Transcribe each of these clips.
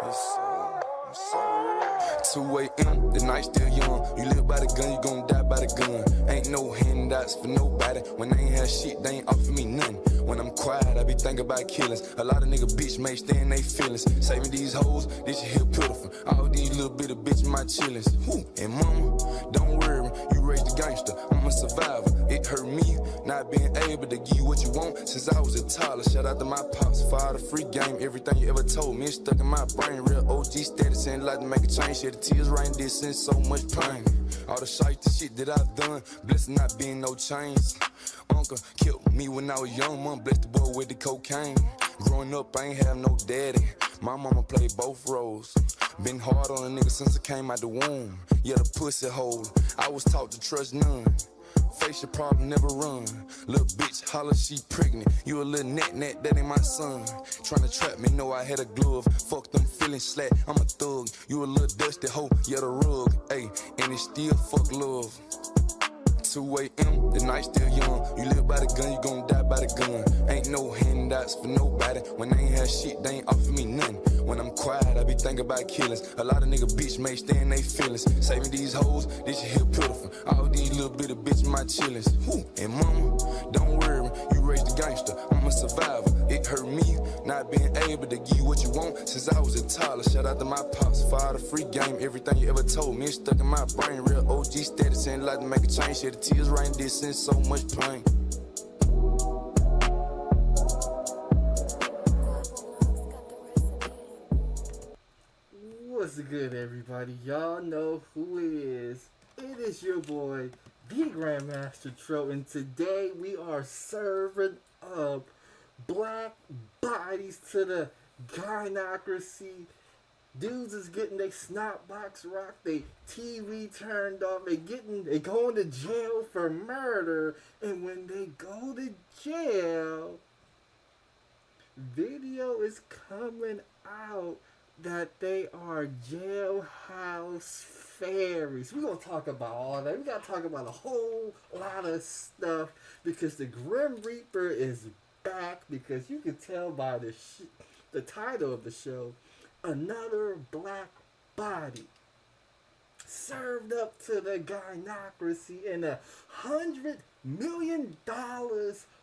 2 a.m., the night still young. You live by the gun, you gon' die by the gun. Ain't no handouts for nobody. When they ain't have shit, they ain't offer me nothing. When I'm quiet, I be thinking about killings. A lot of nigga bitch may stay in they feelings. Saving these hoes, this shit here pitiful. All these little bit of bitch in my chillings. And mama, don't worry, you raised a gangster. I'm a survivor. It hurt me not being able to give you what you want since I was a toddler. Shout out to my pops for all the free game. Everything you ever told me is stuck in my brain. Real OG status ain't like to make a change. Shed the tears right in this since so much pain. All the shit that I've done, blessed not being no chains. Uncle killed me when I was young, mom blessed the boy with the cocaine. Growing up, I ain't have no daddy. My mama played both roles. Been hard on a nigga since I came out the womb. Yeah, the pussy hole. I was taught to trust none. Face your problem, never run. Little bitch, holler, she pregnant. You a little net, that ain't my son. Tryna trap me, know I had a glove. Fuck them feelings slack, I'm a thug. You a little dusty hoe, yeah, the rug. Ayy, and it still fuck love. 2 a.m., the night still young. You live by the gun, you gon' die by the gun. Ain't no handouts for nobody. When they ain't have shit, they ain't offer me nothing. When I'm quiet, I be thinking about killings. A lot of nigga bitch may stay in they feelings. Saving these hoes, this shit here pitiful. All these little bit of bitch in my chillings. And mama, don't worry, you raised a gangster. I'm a survivor. It hurt me not being able to give you what you want since I was a toddler. Shout out to my pops for all the free game. Everything you ever told me is stuck in my brain. Real OG status ain't like to make a change. Shed the tears right in this since so much pain. What's good, everybody? Y'all know who it is. It is your boy, the Grandmaster Troll, and today we are serving up black bodies to the Gynocracy. Dudes is getting their snot box rocked, they TV turned off, they going to jail for murder, and when they go to jail, video is coming out that they are jailhouse fairies. We're going to talk about all that. We got to talk about a whole lot of stuff because the Grim Reaper is back, because you can tell by the title of the show, another black body served up to the Gynocracy, and $100 million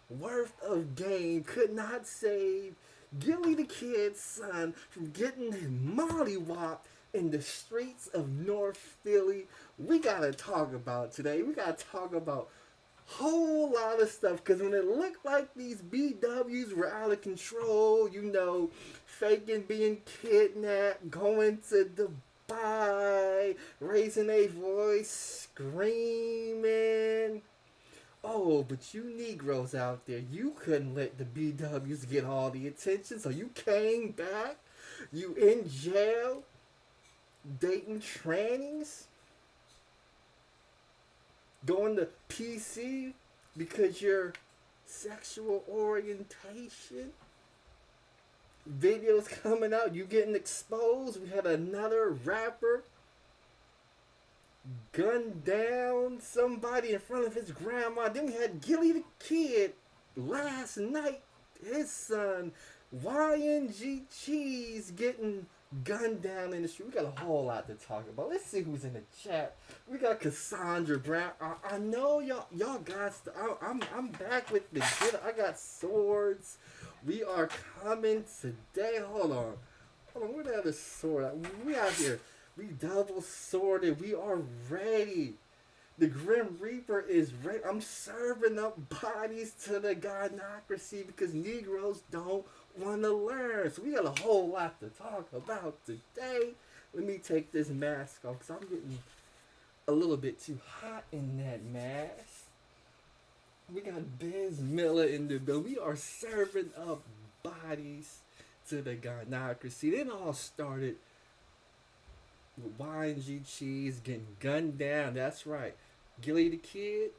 worth of game could not save Gilly the Kid's son from getting mollywopped in the streets of North Philly. We gotta talk about today. We gotta talk about whole lot of stuff, because when it looked like these BWs were out of control, you know, faking being kidnapped, going to Dubai, raising a voice, screaming. Oh, but you Negroes out there, you couldn't let the BWs get all the attention, so you came back, you in jail, dating trannies, going to PC because your sexual orientation, videos coming out, you getting exposed. We had another rapper gun down somebody in front of his grandma. Then we had Gilly the Kid last night, his son YNG Cheese getting gunned down in the street. We got a whole lot to talk about. Let's see who's in the chat. We got Cassandra Brown. I know y'all got I'm back with the good. I got swords. We are coming today. Hold on, where the other sword? We out here. We double sworded. We are ready. The Grim Reaper is ready. I'm serving up bodies to the Gynocracy because Negroes don't want to learn. So we got a whole lot to talk about today. Let me take this mask off because I'm getting a little bit too hot in that mask. We got Biz Miller in the building. We are serving up bodies to the Gynocracy. It all started with YNG Cheese getting gunned down. That's right. Gilly the Kid,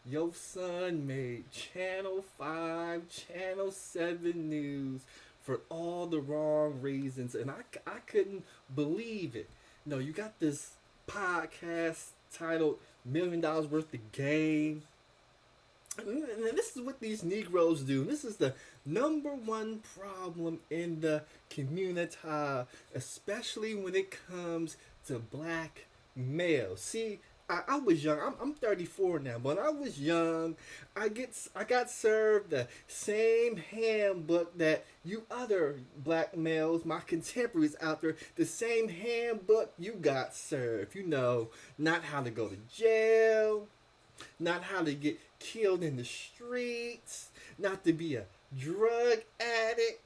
your son made Channel 5, Channel 7 news for all the wrong reasons. And I couldn't believe it. No, you got this podcast titled $1 Million Worth of Game. And this is what these Negroes do. This is the number one problem in the community, especially when it comes to black males. See, I was young. I'm 34 now. But when I was young, I got served the same handbook that you other black males, my contemporaries out there, the same handbook you got served. You know, not how to go to jail, not how to get killed in the streets, not to be a drug addict,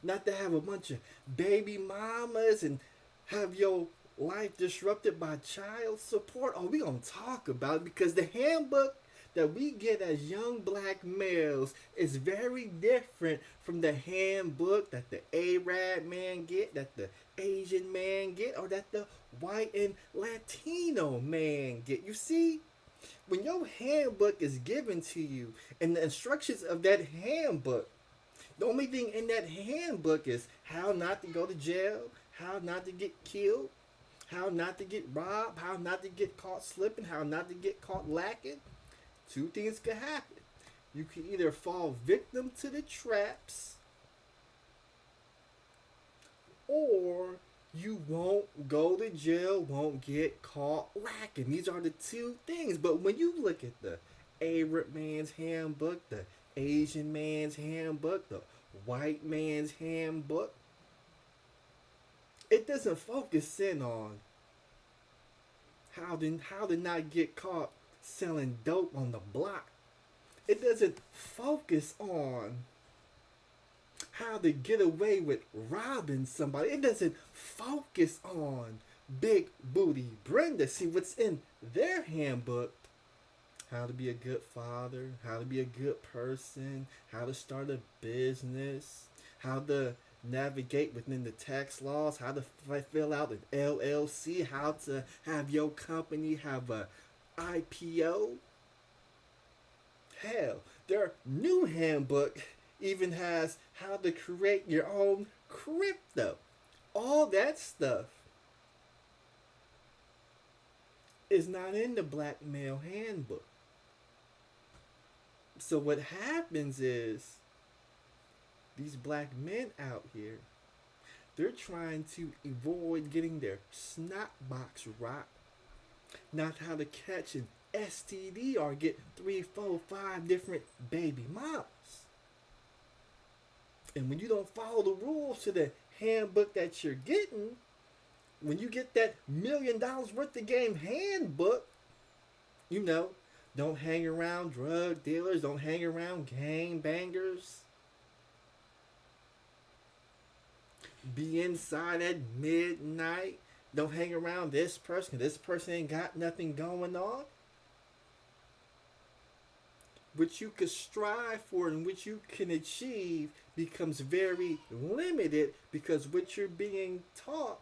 not to have a bunch of baby mamas and have your life disrupted by child support. Oh, we gonna talk about it because the handbook that we get as young black males is very different from the handbook that the Arab man get, that the Asian man get, or that the white and Latino man get. You see, when your handbook is given to you and the instructions of that handbook, the only thing in that handbook is how not to go to jail, how not to get killed, how not to get robbed, how not to get caught slipping, how not to get caught lacking. Two things could happen. You can either fall victim to the traps, or you won't go to jail, won't get caught lacking. These are the two things. But when you look at the Arab man's handbook, the Asian man's handbook, the white man's handbook, it doesn't focus in on how to not get caught selling dope on the block. It doesn't focus on how to get away with robbing somebody. It doesn't focus on big booty Brenda. See, what's in their handbook: how to be a good father, how to be a good person, how to start a business, how to navigate within the tax laws, how to fill out an LLC, how to have your company have a IPO. Hell, their new handbook even has how to create your own crypto. All that stuff is not in the black male handbook. So what happens is these black men out here, they're trying to avoid getting their snot box rocked, not how to catch an STD or get 3, 4, 5 different baby mamas. And when you don't follow the rules to the handbook that you're getting, when you get that $1 million worth of game handbook, you know, don't hang around drug dealers, don't hang around gang bangers. Be inside at midnight. Don't hang around this person. This person ain't got nothing going on. What you could strive for and what you can achieve becomes very limited because what you're being taught,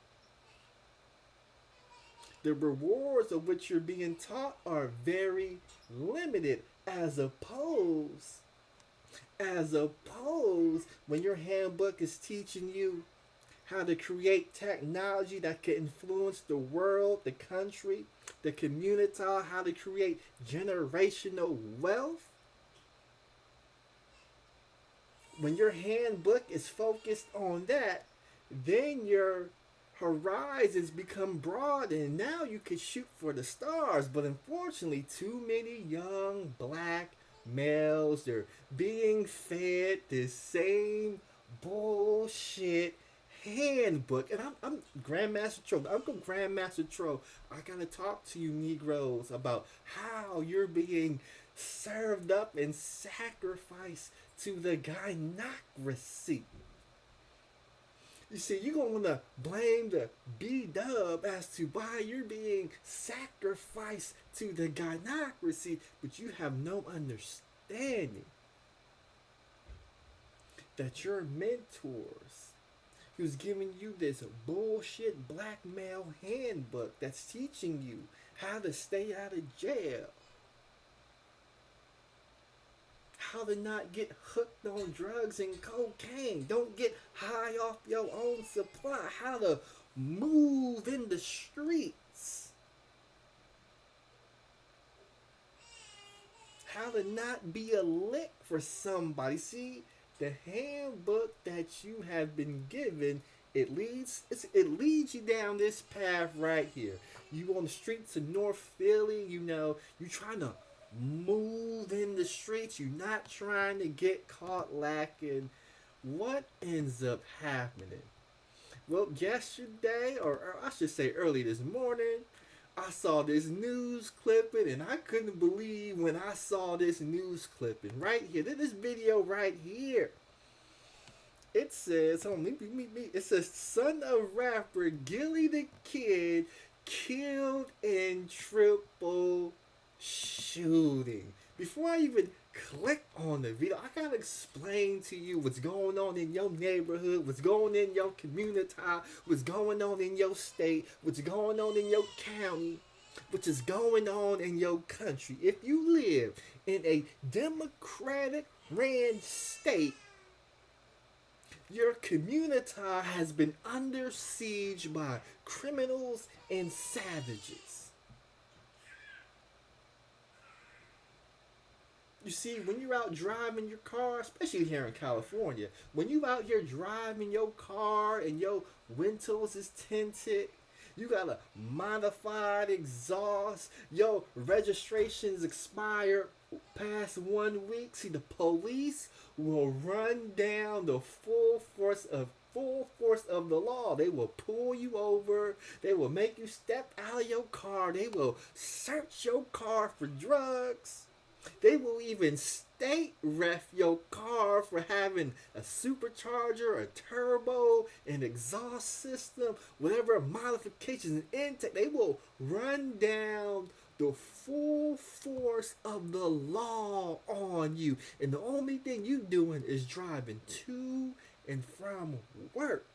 the rewards of what you're being taught are very limited as opposed when your handbook is teaching you how to create technology that can influence the world, the country, the community, how to create generational wealth. When your handbook is focused on that, then your horizons become broad and now you can shoot for the stars. But unfortunately, too many young black males, they're being fed the same bullshit handbook. And I'm Grandmaster Troll. Uncle Grandmaster Troll. I gotta talk to you Negroes about how you're being served up and sacrificed to the Gynocracy. You see, you're going to want to blame the B-dub as to why you're being sacrificed to the Gynocracy, but you have no understanding that your mentors who's giving you this bullshit black male handbook that's teaching you how to stay out of jail, how to not get hooked on drugs and cocaine, don't get high off your own supply, how to move in the streets, how to not be a lick for somebody. See, the handbook that you have been given, it leads you down this path right here. You on the streets of North Philly, you know, you trying to move in the streets, you're not trying to get caught lacking. What ends up happening? Well, yesterday, or I should say early this morning, I saw this news clipping, and I couldn't believe when I saw this news clipping right here. This video right here. It says, hold on, it says, son of rapper Gilly the Kid killed in triple shooting. Before I even click on the video, I gotta explain to you what's going on in your neighborhood, what's going on in your community, what's going on in your state, what's going on in your county, which is going on in your country. If you live in a Democratic ran state, your community has been under siege by criminals and savages. You see, when you're out driving your car, especially here in California, when you out here driving your car and your windows is tinted, you got a modified exhaust, your registration's expired past 1 week. See, the police will run down the full force of the law. They will pull you over. They will make you step out of your car. They will search your car for drugs. They will even state ref your car for having a supercharger, a turbo, an exhaust system, whatever modifications and intake. They will run down the full force of the law on you. And the only thing you doing is driving to and from work.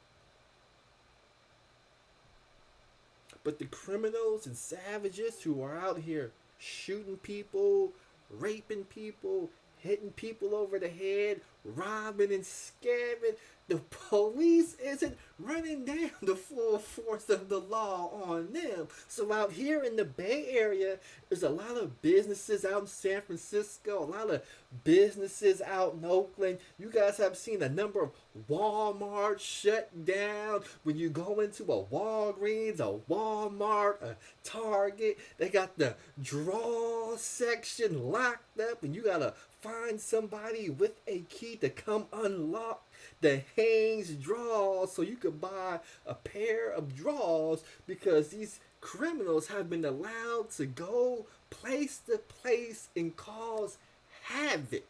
But the criminals and savages who are out here shooting people, raping people, hitting people over the head, robbing and scamming, the police isn't running down the full force of the law on them. So out here in the Bay Area, there's a lot of businesses out in San Francisco, a lot of businesses out in Oakland. You guys have seen a number of Walmart shut down. When you go into a Walgreens, a Walmart, a Target, they got the draw section locked up, and you gotta find somebody with a key to come unlock the Hanes drawers so you could buy a pair of drawers, because these criminals have been allowed to go place to place and cause havoc.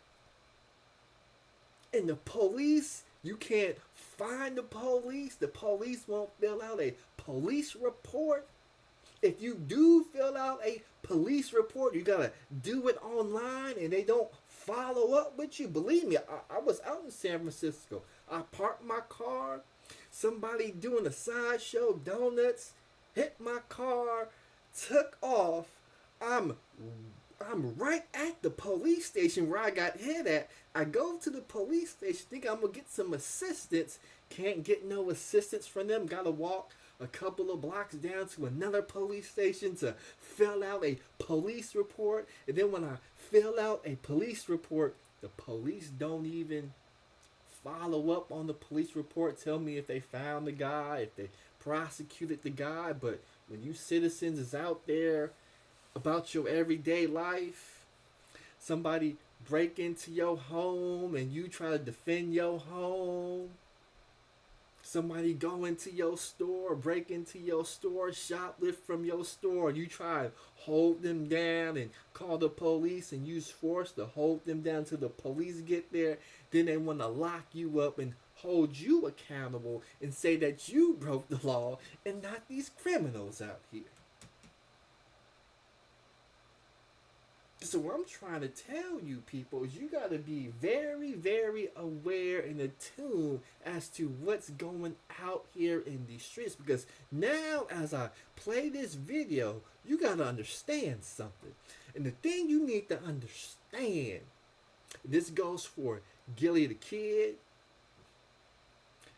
And the police, you can't find the police won't fill out a police report. If you do fill out a police report, you gotta do it online, and they don't follow up with you. Believe me, I was out in San Francisco. I parked my car. Somebody doing a sideshow donuts hit my car, took off. I'm right at the police station where I got hit at. I go to the police station, think I'm gonna get some assistance. Can't get no assistance from them. Gotta walk a couple of blocks down to another police station to fill out a police report. And then when I fill out a police report, the police don't even follow up on the police report, tell me if they found the guy, if they prosecuted the guy. But when you citizens is out there about your everyday life, somebody break into your home and you try to defend your home, somebody go into your store, break into your store, shoplift from your store, and you try to hold them down and call the police and use force to hold them down till the police get there. Then they want to lock you up and hold you accountable and say that you broke the law and not these criminals out here. So what I'm trying to tell you people is you got to be very, very aware and attuned as to what's going out here in these streets. Because now as I play this video, you got to understand something. And the thing you need to understand, this goes for Gilly the Kid.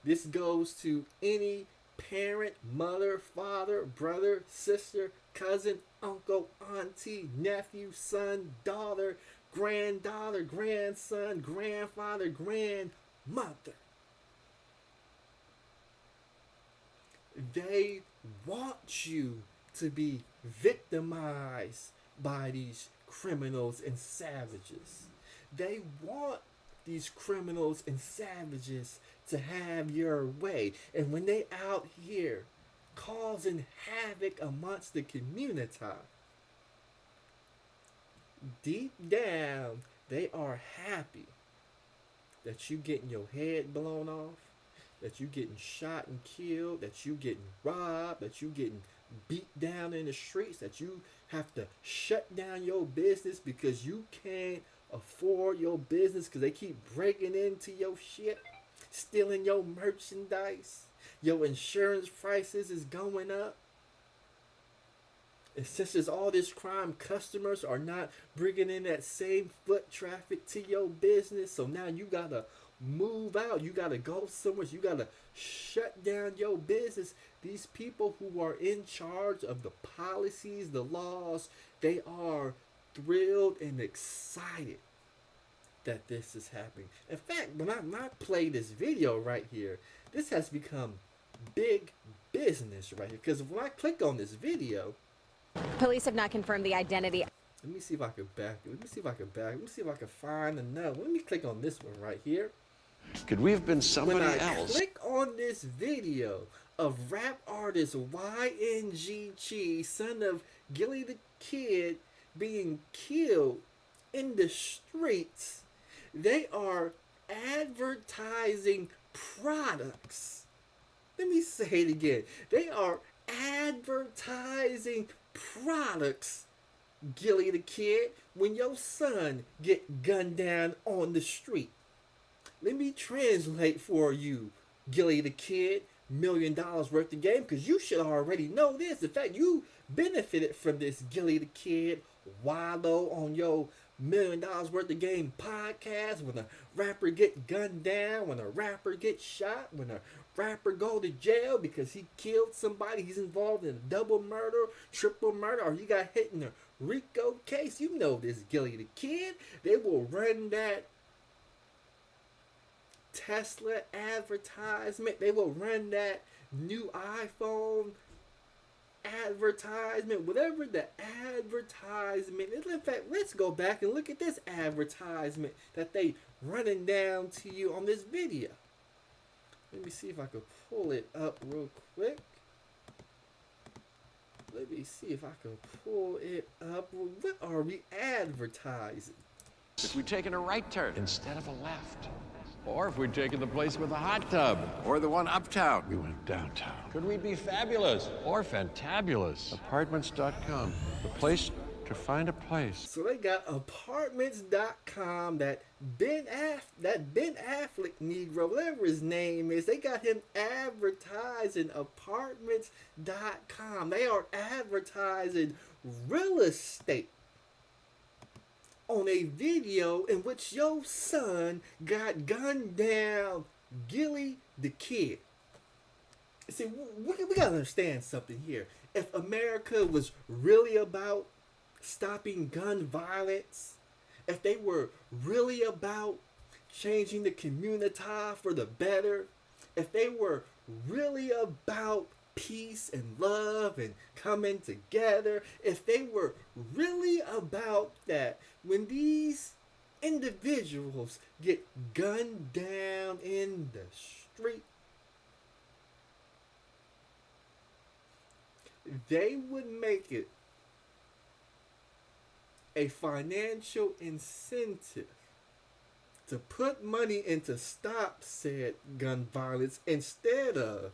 This goes to any parent, mother, father, brother, sister, cousin, uncle, auntie, nephew, son, daughter, granddaughter, grandson, grandfather, grandmother. They want you to be victimized by these criminals and savages. They want these criminals and savages to have your way. And when they out here causing havoc amongst the community, deep down, they are happy that you getting your head blown off, that you getting shot and killed, that you getting robbed, that you getting beat down in the streets, that you have to shut down your business because you can't afford your business because they keep breaking into your shit, stealing your merchandise, your insurance prices is going up. And since there's all this crime, customers are not bringing in that same foot traffic to your business. So now you gotta move out. You gotta go somewhere. You gotta shut down your business. These people who are in charge of the policies, the laws, they are thrilled and excited that this is happening. In fact, when I play this video right here, this has become big business right here. Because when I click on this video, police have not confirmed the identity. let me see if I can back it. Let me see if I can find enough. Let me click on this one right here. Could we have been somebody When I else? click on this video of rap artist YNG Cheese, son of Gilly the Kid, being killed in the streets, they are advertising products. Let me say it again. They are advertising products, Gilly the Kid, when your son get gunned down on the street. Let me translate for you, Gilly the Kid, $1 million worth of game, because you should already know this. In fact, you benefited from this, Gilly the Kid, wallow on your $1 million worth of game podcast. When a rapper get gunned down, when a rapper gets shot, when a rapper go to jail because he killed somebody, he's involved in a double murder, triple murder, or he got hit in a RICO case. You know this, Gilly the Kid. They will run that Tesla advertisement. They will run that new iPhone advertisement, whatever the advertisement is. In fact, let's go back and look at this advertisement that they running down to you on this video. Let me see if I can pull it up real quick. Let me see if I can pull it up. What are we advertising? If we'd taken a right turn instead of a left. Or if we'd taken the place with the hot tub. Or the one uptown. We went downtown. Could we be fabulous? Or fantabulous. Apartments.com. The place to find a place. So they got apartments.com, that Ben Affleck Negro, whatever his name is, they got him advertising apartments.com. They are advertising real estate on a video in which your son got gunned down, Gilly the Kid. See, we gotta understand something here. If America was really about stopping gun violence, if they were really about changing the community for the better, if they were really about peace and love and coming together, if they were really about that, when these individuals get gunned down in the street, they would make it a financial incentive to put into stop said gun violence instead of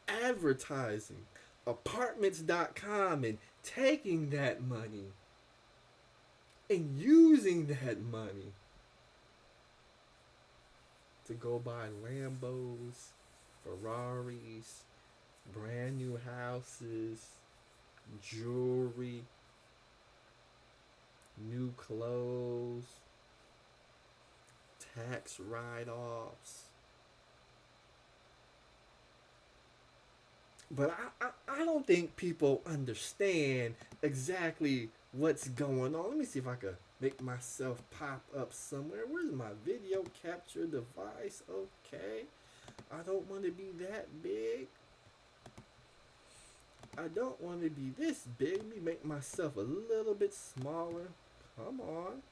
advertising apartments.com and taking that money and using that money to go buy Lambos, Ferraris, brand new houses, jewelry, new clothes, tax write-offs. But I don't think people understand exactly what's going on. Let me see if I can make myself pop up somewhere. Where's my video capture device? Okay. I don't want to be that big. I don't want to be this big. Let me make myself a little bit smaller. Come on.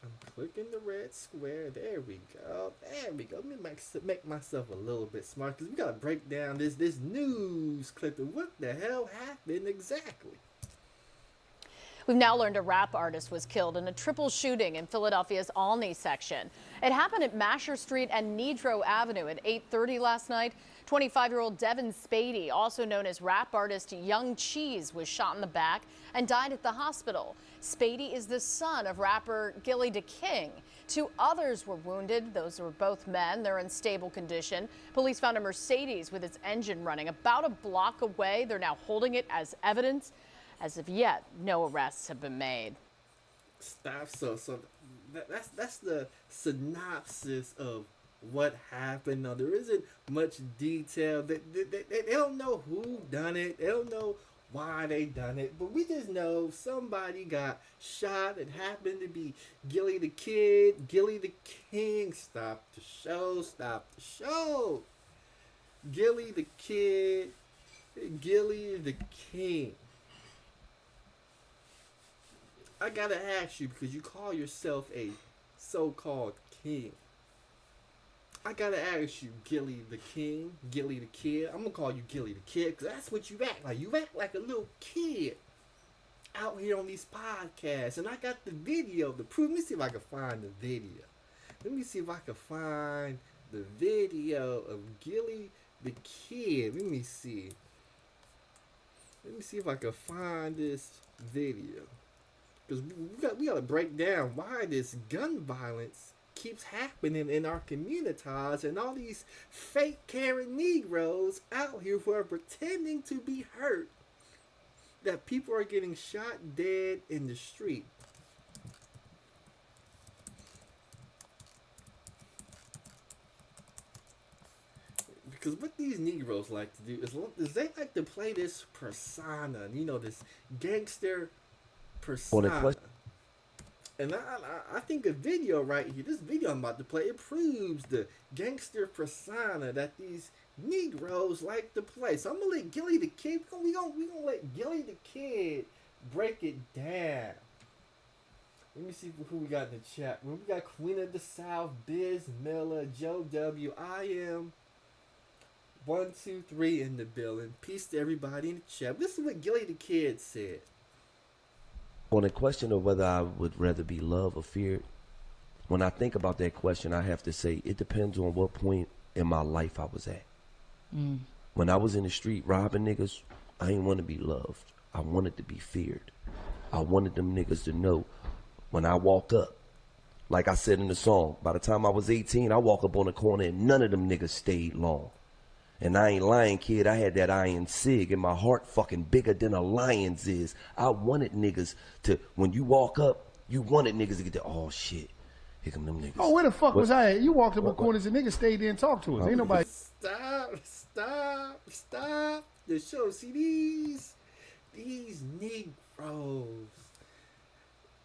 I'm clicking the red square. There we go. There we go. Let me make myself a little bit smarter, because we got to break down this news clip of what the hell happened exactly. We've now learned a rap artist was killed in a triple shooting in Philadelphia's Olney section. It happened at Masher Street and Nedrow Avenue at 8:30 last night. 25-year-old Devin Spady, also known as rap artist Young Cheese, was shot in the back and died at the hospital. Spady is the son of rapper Gilly the King. 2 others were wounded. Those were both men. They're in stable condition. Police found a Mercedes with its engine running about a block away. They're now holding it as evidence. As of yet, no arrests have been made. Stop. So that's the synopsis of what happened. Now, there isn't much detail. They don't know who done it. They don't know why they done it. But we just know somebody got shot. It happened to be Gilly the Kid, Gilly the King. Stop the show. Stop the show. Gilly the Kid, Gilly the King. I gotta ask you, because you call yourself a so-called king. I gotta ask you, Gilly the King, Gilly the Kid. I'm gonna call you Gilly the Kid, because that's what you act like. You act like a little kid out here on these podcasts. And I got the video to prove. Let me see if I can find the video. Let me see if I can find the video of Gilly the Kid. Let me see. Let me see if I can find this video. Because we got to break down why this gun violence keeps happening in our communities, and all these fake Karen Negroes out here who are pretending to be hurt, that people are getting shot dead in the street. Because what these Negroes like to do is they like to play this persona, this gangster persona. And I think a video right here, this video I'm about to play, it proves the gangster persona that these Negroes like to play. So I'm gonna let Gilly the Kid, we gonna let Gilly the Kid break it down. Let me see who we got in the chat. We got Queen of the South, Biz Miller, Joe W, I am 123 in the building. Peace to everybody in the chat. This is what Gilly the Kid said. On the question of whether I would rather be loved or feared, when I think about that question, I have to say it depends on what point in my life I was at. When I was in the street robbing niggas, I didn't want to be loved. I wanted to be feared. I wanted them niggas to know when I walk up, like I said in the song, by the time I was 18, I walk up on the corner and none of them niggas stayed long. And I ain't lying, kid. I had that iron sig, and my heart fucking bigger than a lion's is. I wanted niggas to, when you walk up, you wanted niggas to get the, oh shit, here come them niggas. Oh, where the fuck was I at? You walked up on corners and niggas stayed there and talked to us. Ain't nobody. Stop the show. See, these Negroes,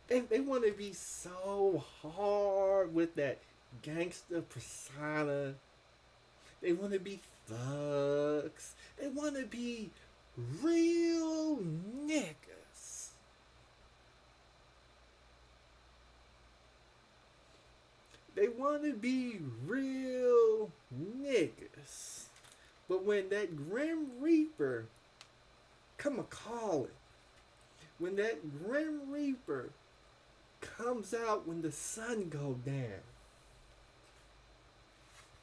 they want to be so hard with that gangster persona. They want to be thugs. They want to be real niggas. They want to be real niggas. But when that Grim Reaper come a-calling, when that Grim Reaper comes out when the sun go down,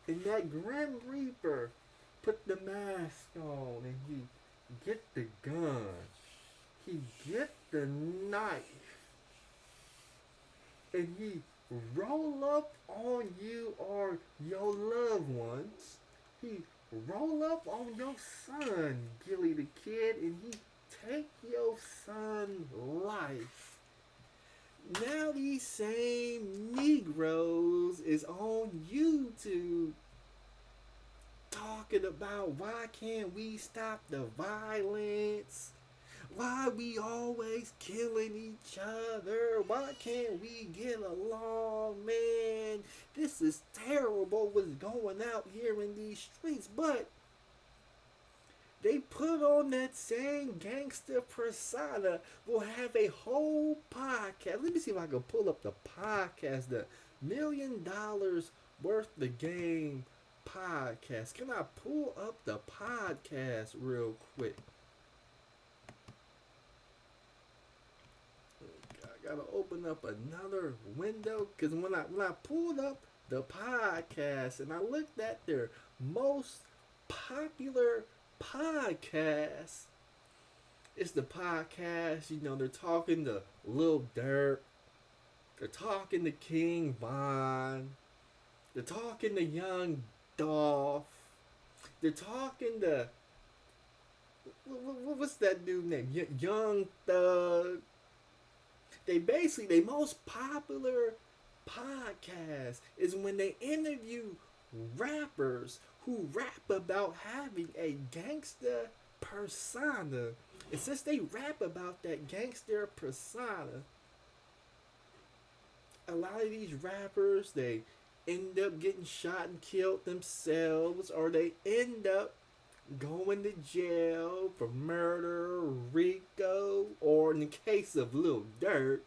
and that Grim Reaper put the mask on, and he get the gun, he get the knife, and he roll up on you or your loved ones. He roll up on your son, Gilly the Kid, and he take your son's life. Now these same Negroes is on YouTube talking about why can't we stop the violence? Why we always killing each other? Why can't we get along, man? This is terrible what's going out here in these streets. But they put on that same gangster persona. We'll have a whole podcast. Let me see if I can pull up the podcast. The $1 Million Worth the Game podcast. Can I pull up the podcast real quick? I gotta open up another window, because when I pulled up the podcast and I looked at their most popular podcast, it's the podcast, you know, they're talking to Lil Durk, they're talking to King Von, they're talking to Young Dolph, they're talking to what's that dude name? Young Thug. They most popular podcast is when they interview rappers who rap about having a gangster persona. And since they rap about that gangster persona, a lot of these rappers, they end up getting shot and killed themselves, or they end up going to jail for murder, RICO, or in the case of Lil Durk,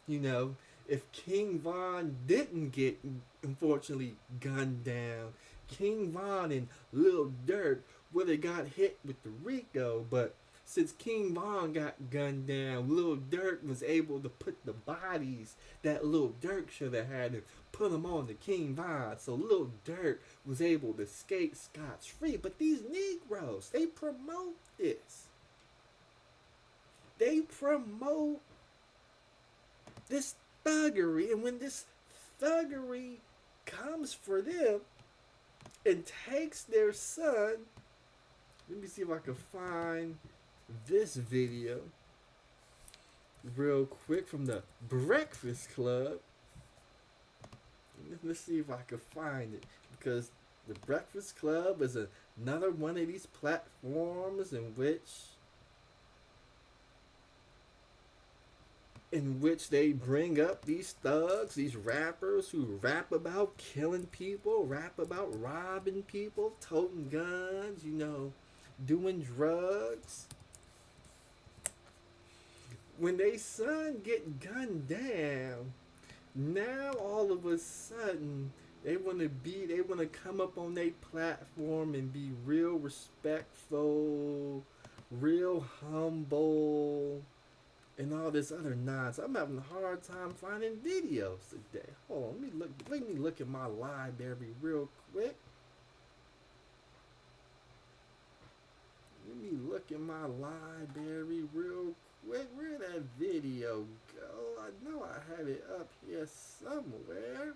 you know, if King Von didn't get, unfortunately, gunned down, King Von and Lil Durk would have got hit with the RICO, but since King Von got gunned down, Lil Durk was able to put the bodies that Lil Durk should have had and put them on to King Von. So Lil Durk was able to escape scot-free. But these Negroes, they promote this. They promote this thuggery. And when this thuggery comes for them and takes their son, let me see if I can find this video real quick from the Breakfast Club. Let's see if I can find it, because the Breakfast Club is another one of these platforms in which they bring up these thugs, these rappers who rap about killing people, rap about robbing people, toting guns, you know, doing drugs. When they son get gunned down, now all of a sudden they want to come up on their platform and be real respectful, real humble, and all this other nonsense. I'm having a hard time finding videos today. Hold on, let me look at my library real quick. Let me look at my library real quick. Where'd that video go? I know I had it up here somewhere.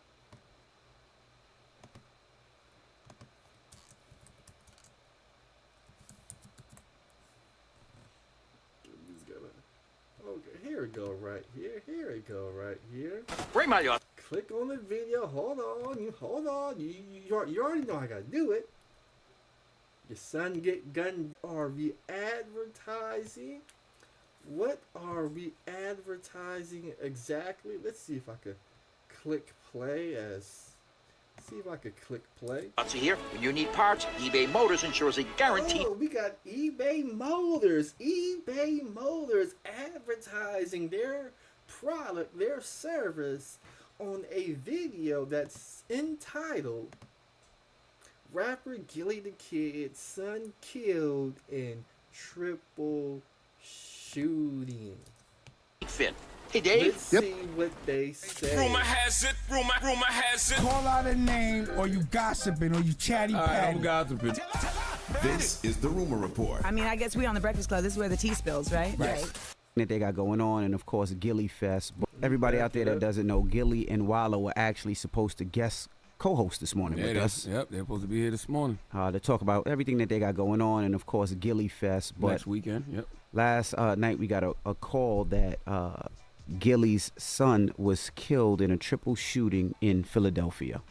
Okay, here it go right here. Here it go right here. Bring my yacht. Click on the video. Hold on. You already know I gotta do it. Your son get gunned. Are we advertising? What are we advertising exactly? Let's see if I could click play see if I could click play. See here, when you need parts, eBay Motors ensures a guarantee. Oh, we got eBay Motors. eBay Motors advertising their product, their service on a video that's entitled Rapper Gilly the Kid, Son Killed in Triple Shooting. Fit. Hey, Dave. Let's see what they say. Rumor has it. Call out a name, or you gossiping, or you chatty patty. I'm gossiping. This is the Rumor Report. I mean, I guess we on the Breakfast Club. This is where the tea spills, right? Right. That they got going on, and of course Gilly Fest. But everybody out there that doesn't know, Gilly and Wallow were actually supposed to guest co-host this morning with us. Yep, they're supposed to be here this morning. To talk about everything that they got going on, and of course Gilly Fest. But next weekend, yep. Last night we got a call that Gilly's son was killed in a triple shooting in Philadelphia.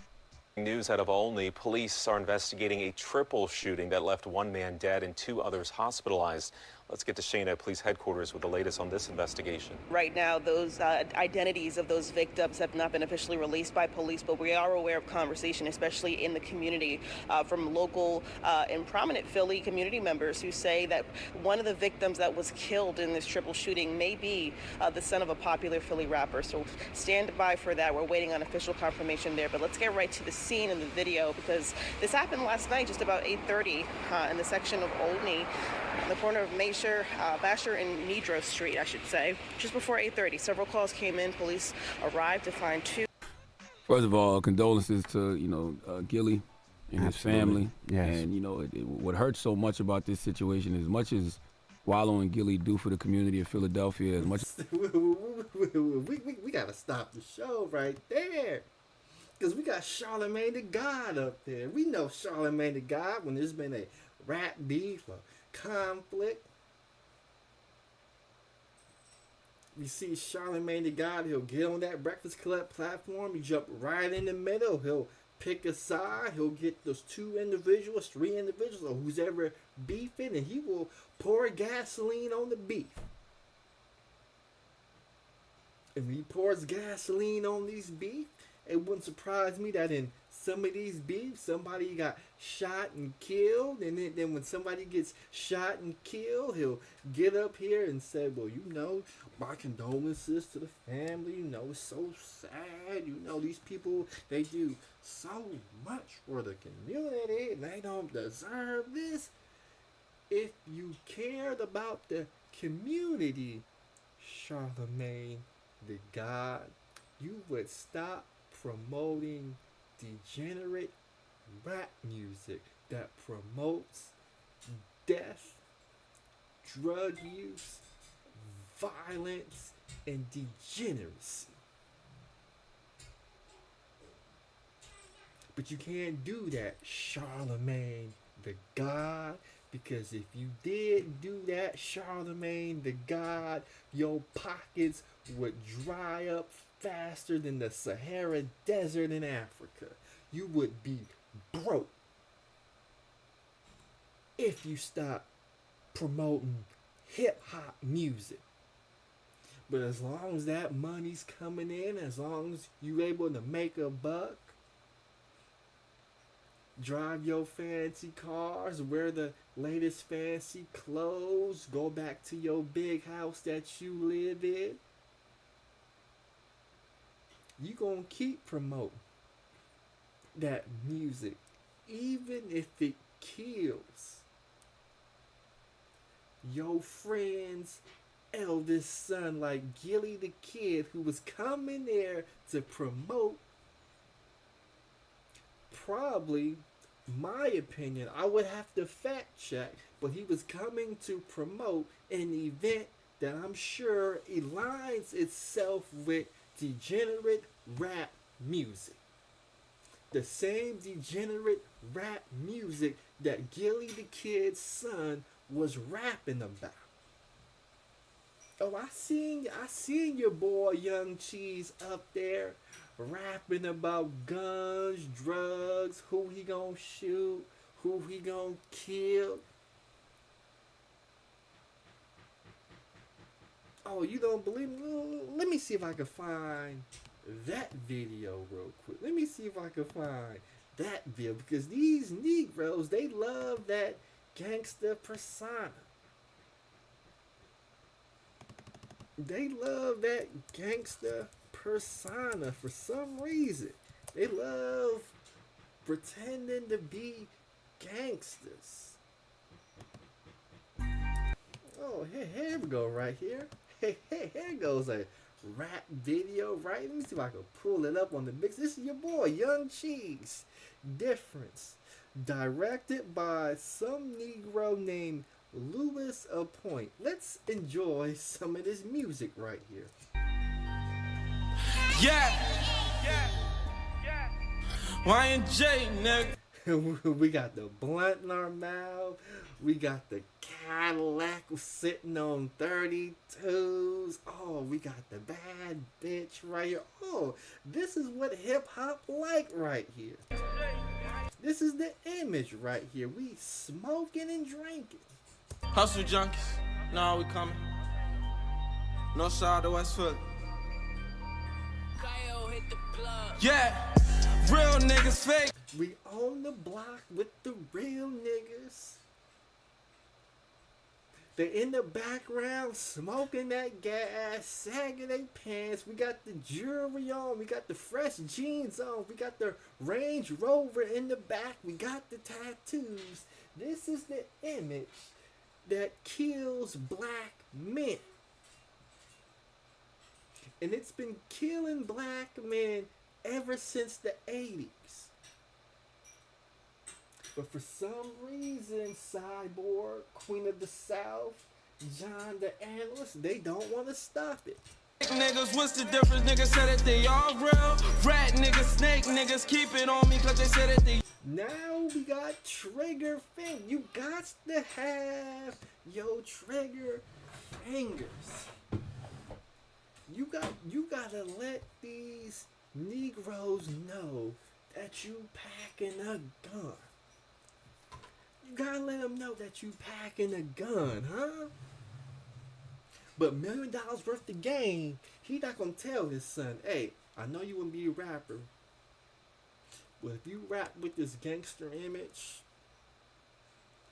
News out of Olney, police are investigating a triple shooting that left one man dead and two others hospitalized. Let's get to Shane at police headquarters with the latest on this investigation. Right now, those identities of those victims have not been officially released by police, but we are aware of conversation, especially in the community, from local and prominent Philly community members who say that one of the victims that was killed in this triple shooting may be the son of a popular Philly rapper. So stand by for that. We're waiting on official confirmation there, but let's get right to the scene in the video, because this happened last night, just about 8:30, in the section of Olney, on the corner of Basher and Nedro Street, I should say, just before 8:30. Several calls came in. Police arrived to find two. First of all, condolences to Gilly and his family. Yes. And what hurts so much about this situation, as much as Wallow and Gilly do for the community of Philadelphia, as much we gotta stop the show right there, because we got Charlamagne the God up there. We know Charlamagne the God when there's been a rap beef or conflict. We see Charlamagne the God, he'll get on that Breakfast Club platform, he jump right in the middle, he'll pick a side, he'll get those 2 individuals, 3 individuals, or who's ever beefing, and he will pour gasoline on the beef. If he pours gasoline on these beef, it wouldn't surprise me that in some of these beefs, somebody got shot and killed, and then when somebody gets shot and killed, he'll get up here and say, well, my condolences to the family, it's so sad, these people, they do so much for the community, and they don't deserve this. If you cared about the community, Charlamagne the God, you would stop promoting degenerate rap music that promotes death, drug use, violence, and degeneracy. But you can't do that, Charlamagne the God, because if you did do that, Charlamagne the God, your pockets would dry up faster than the Sahara Desert in Africa. You would be broke if you stop promoting hip-hop music. But as long as that money's coming in, as long as you're able to make a buck, drive your fancy cars, wear the latest fancy clothes, go back to your big house that you live in, you gonna keep promoting that music, even if it kills your friend's eldest son, like Gilly the Kid, who was coming there to promote, probably, my opinion, I would have to fact check, but he was coming to promote an event that I'm sure aligns itself with degenerate rap music. The same degenerate rap music that Gilly the Kid's son was rapping about. Oh, I seen your boy Young Cheese up there rapping about guns, drugs, who he gonna shoot, who he gonna kill. Oh, you don't believe me? Let me see if I can find that video real quick. Let me see if I can find that video, because these Negroes, they love that gangster persona. They love that gangster persona for some reason. They love pretending to be gangsters. Oh, here we go right here. Here goes a rap video, right? Let me see if I can pull it up on the mix. This is your boy, Young Cheese. Difference. Directed by some Negro named Louis Appoint. Let's enjoy some of this music right here. Yeah. Y&J, nigga. We got the blunt in our mouth. We got the Cadillac sitting on 32s. Oh, we got the bad bitch right here. Oh, this is what hip hop like right here. This is the image right here. We smoking and drinking. Hustle junkies. Nah, we coming. North side to West Philly. Yeah, real niggas fake. We on the block with the real niggas. They're in the background smoking that gas, sagging their pants. We got the jewelry on. We got the fresh jeans on. We got the Range Rover in the back. We got the tattoos. This is the image that kills black men. And it's been killing black men ever since the 80s. But for some reason, Cyborg, Queen of the South, John the Analyst, they don't want to stop it. Niggas, what's the difference? Niggas said that they all real. Rat niggas, snake niggas, keep it on me cause they said that they... Now we got trigger finger. You got to have your trigger fingers. You gotta let these Negroes know that you packing a gun. You gotta let them know that you packing a gun, huh? But $1 million worth of game, he not gonna tell his son, hey, I know you wanna be a rapper, but if you rap with this gangster image,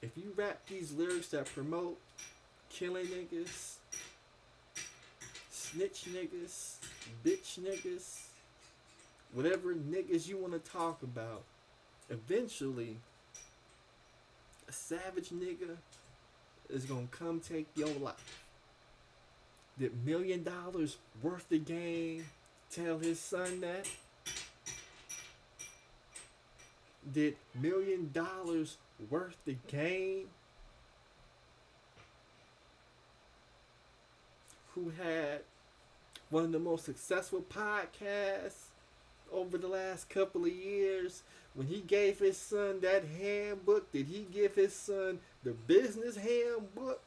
if you rap these lyrics that promote killing niggas, snitch niggas, bitch niggas, whatever niggas you want to talk about, eventually a savage nigga is gonna come take your life. Did $1 million worth of game tell his son that? Did $1 million worth the game? Who had one of the most successful podcasts over the last couple of years, when he gave his son that handbook, did he give his son the business handbook?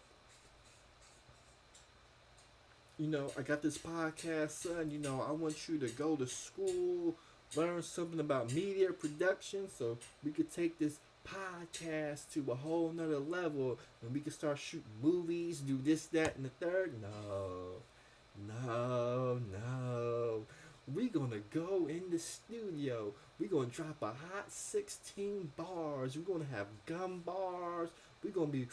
You know, I got this podcast, son. You know, I want you to go to school, learn something about media production so we could take this podcast to a whole nother level and we can start shooting movies, do this, that, and the third. No. We gonna go in the studio. We gonna drop a hot 16 bars. We're gonna have gum bars. We're gonna be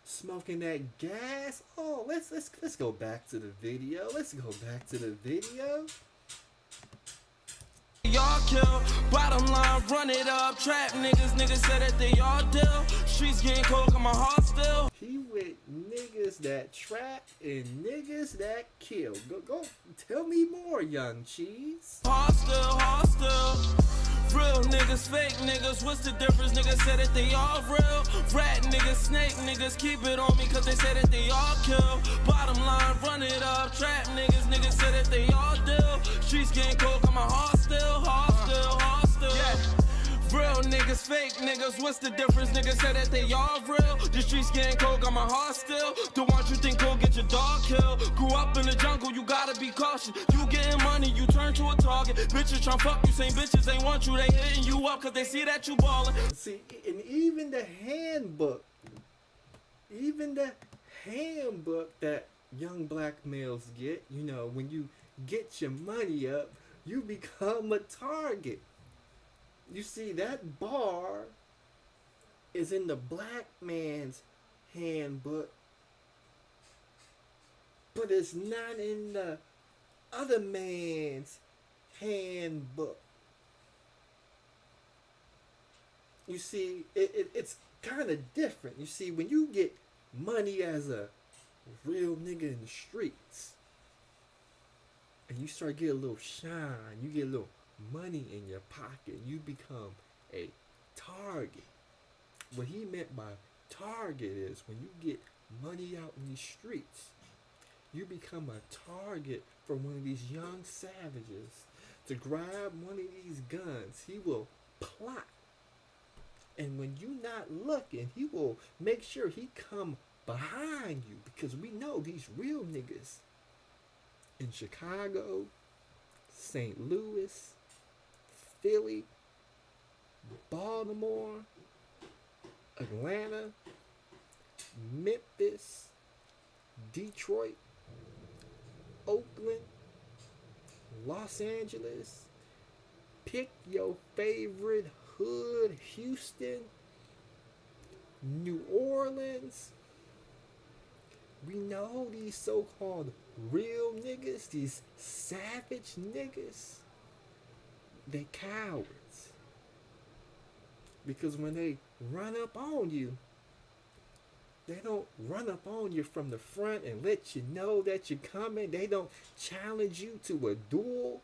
smoking that gas. Oh, let's go back to the video. Let's go back to the video. Y'all kill, bottom line, run it up. Trap niggas said that they all deal. Streets getting cold, got my heart still. He with niggas that trap and niggas that kill. Go, tell me more, young cheese. Hostile. Real niggas, fake niggas, what's the difference? Niggas said that they all real. Rat niggas, snake niggas, keep it on me cause they said that they all kill. Bottom line, run it up. Trap niggas said that they all deal. Streets getting cold, got my heart still. Yeah. Real niggas, fake niggas, what's the difference? Niggas said that they all real. The streets getting cold, got my heart still. The ones you think cool, get your dog killed. Grew up in the jungle, you gotta be cautious. You getting money, you turn to a target. Bitches tryna fuck you, same bitches ain't want you. They hitting you up cause they see that you ballin'. See, and even the handbook that young black males get, you know, when you get your money up, you become a target. You see, that bar is in the black man's handbook, but it's not in the other man's handbook. You see, it's kind of different. You see, when you get money as a real nigga in the streets, and you start getting a little shine, you get a little money in your pocket, you become a target. What he meant by target is when you get money out in these streets, you become a target for one of these young savages to grab one of these guns. He will plot, and when you not looking, he will make sure he come behind you, because we know these real niggas in Chicago, St. Louis, Philly, Baltimore, Atlanta, Memphis, Detroit, Oakland, Los Angeles. Pick your favorite hood, Houston, New Orleans. We know these so-called real niggas, these savage niggas, they cowards. Because when they run up on you, they don't run up on you from the front and let you know that you're coming. They don't challenge you to a duel.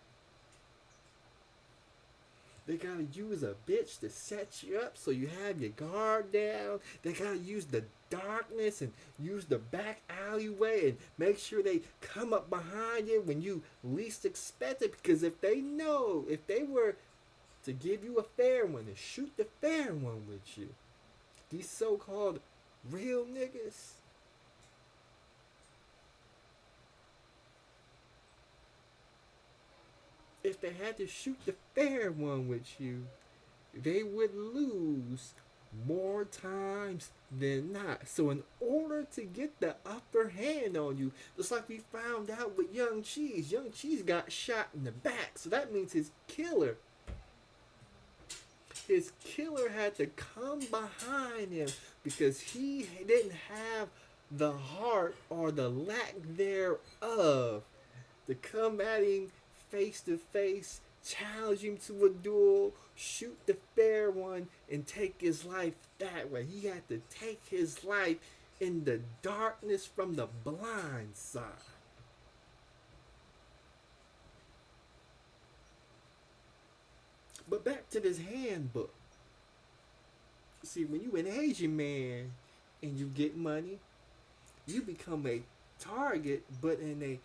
They gotta use a bitch to set you up so you have your guard down. They gotta use the darkness and use the back alleyway and make sure they come up behind you when you least expect it. Because if they know, if they were to give you a fair one and shoot the fair one with you, these so-called real niggas, if they had to shoot the fair one with you, they would lose more times than not. So in order to get the upper hand on you, just like we found out with Young Cheese got shot in the back. So that means his killer had to come behind him because he didn't have the heart or the lack thereof to come at him face to face, challenge him to a duel, shoot the fair one, and take his life that way. He had to take his life in the darkness from the blind side. But back to this handbook. See, when you an Asian man and you get money, you become a target, but in a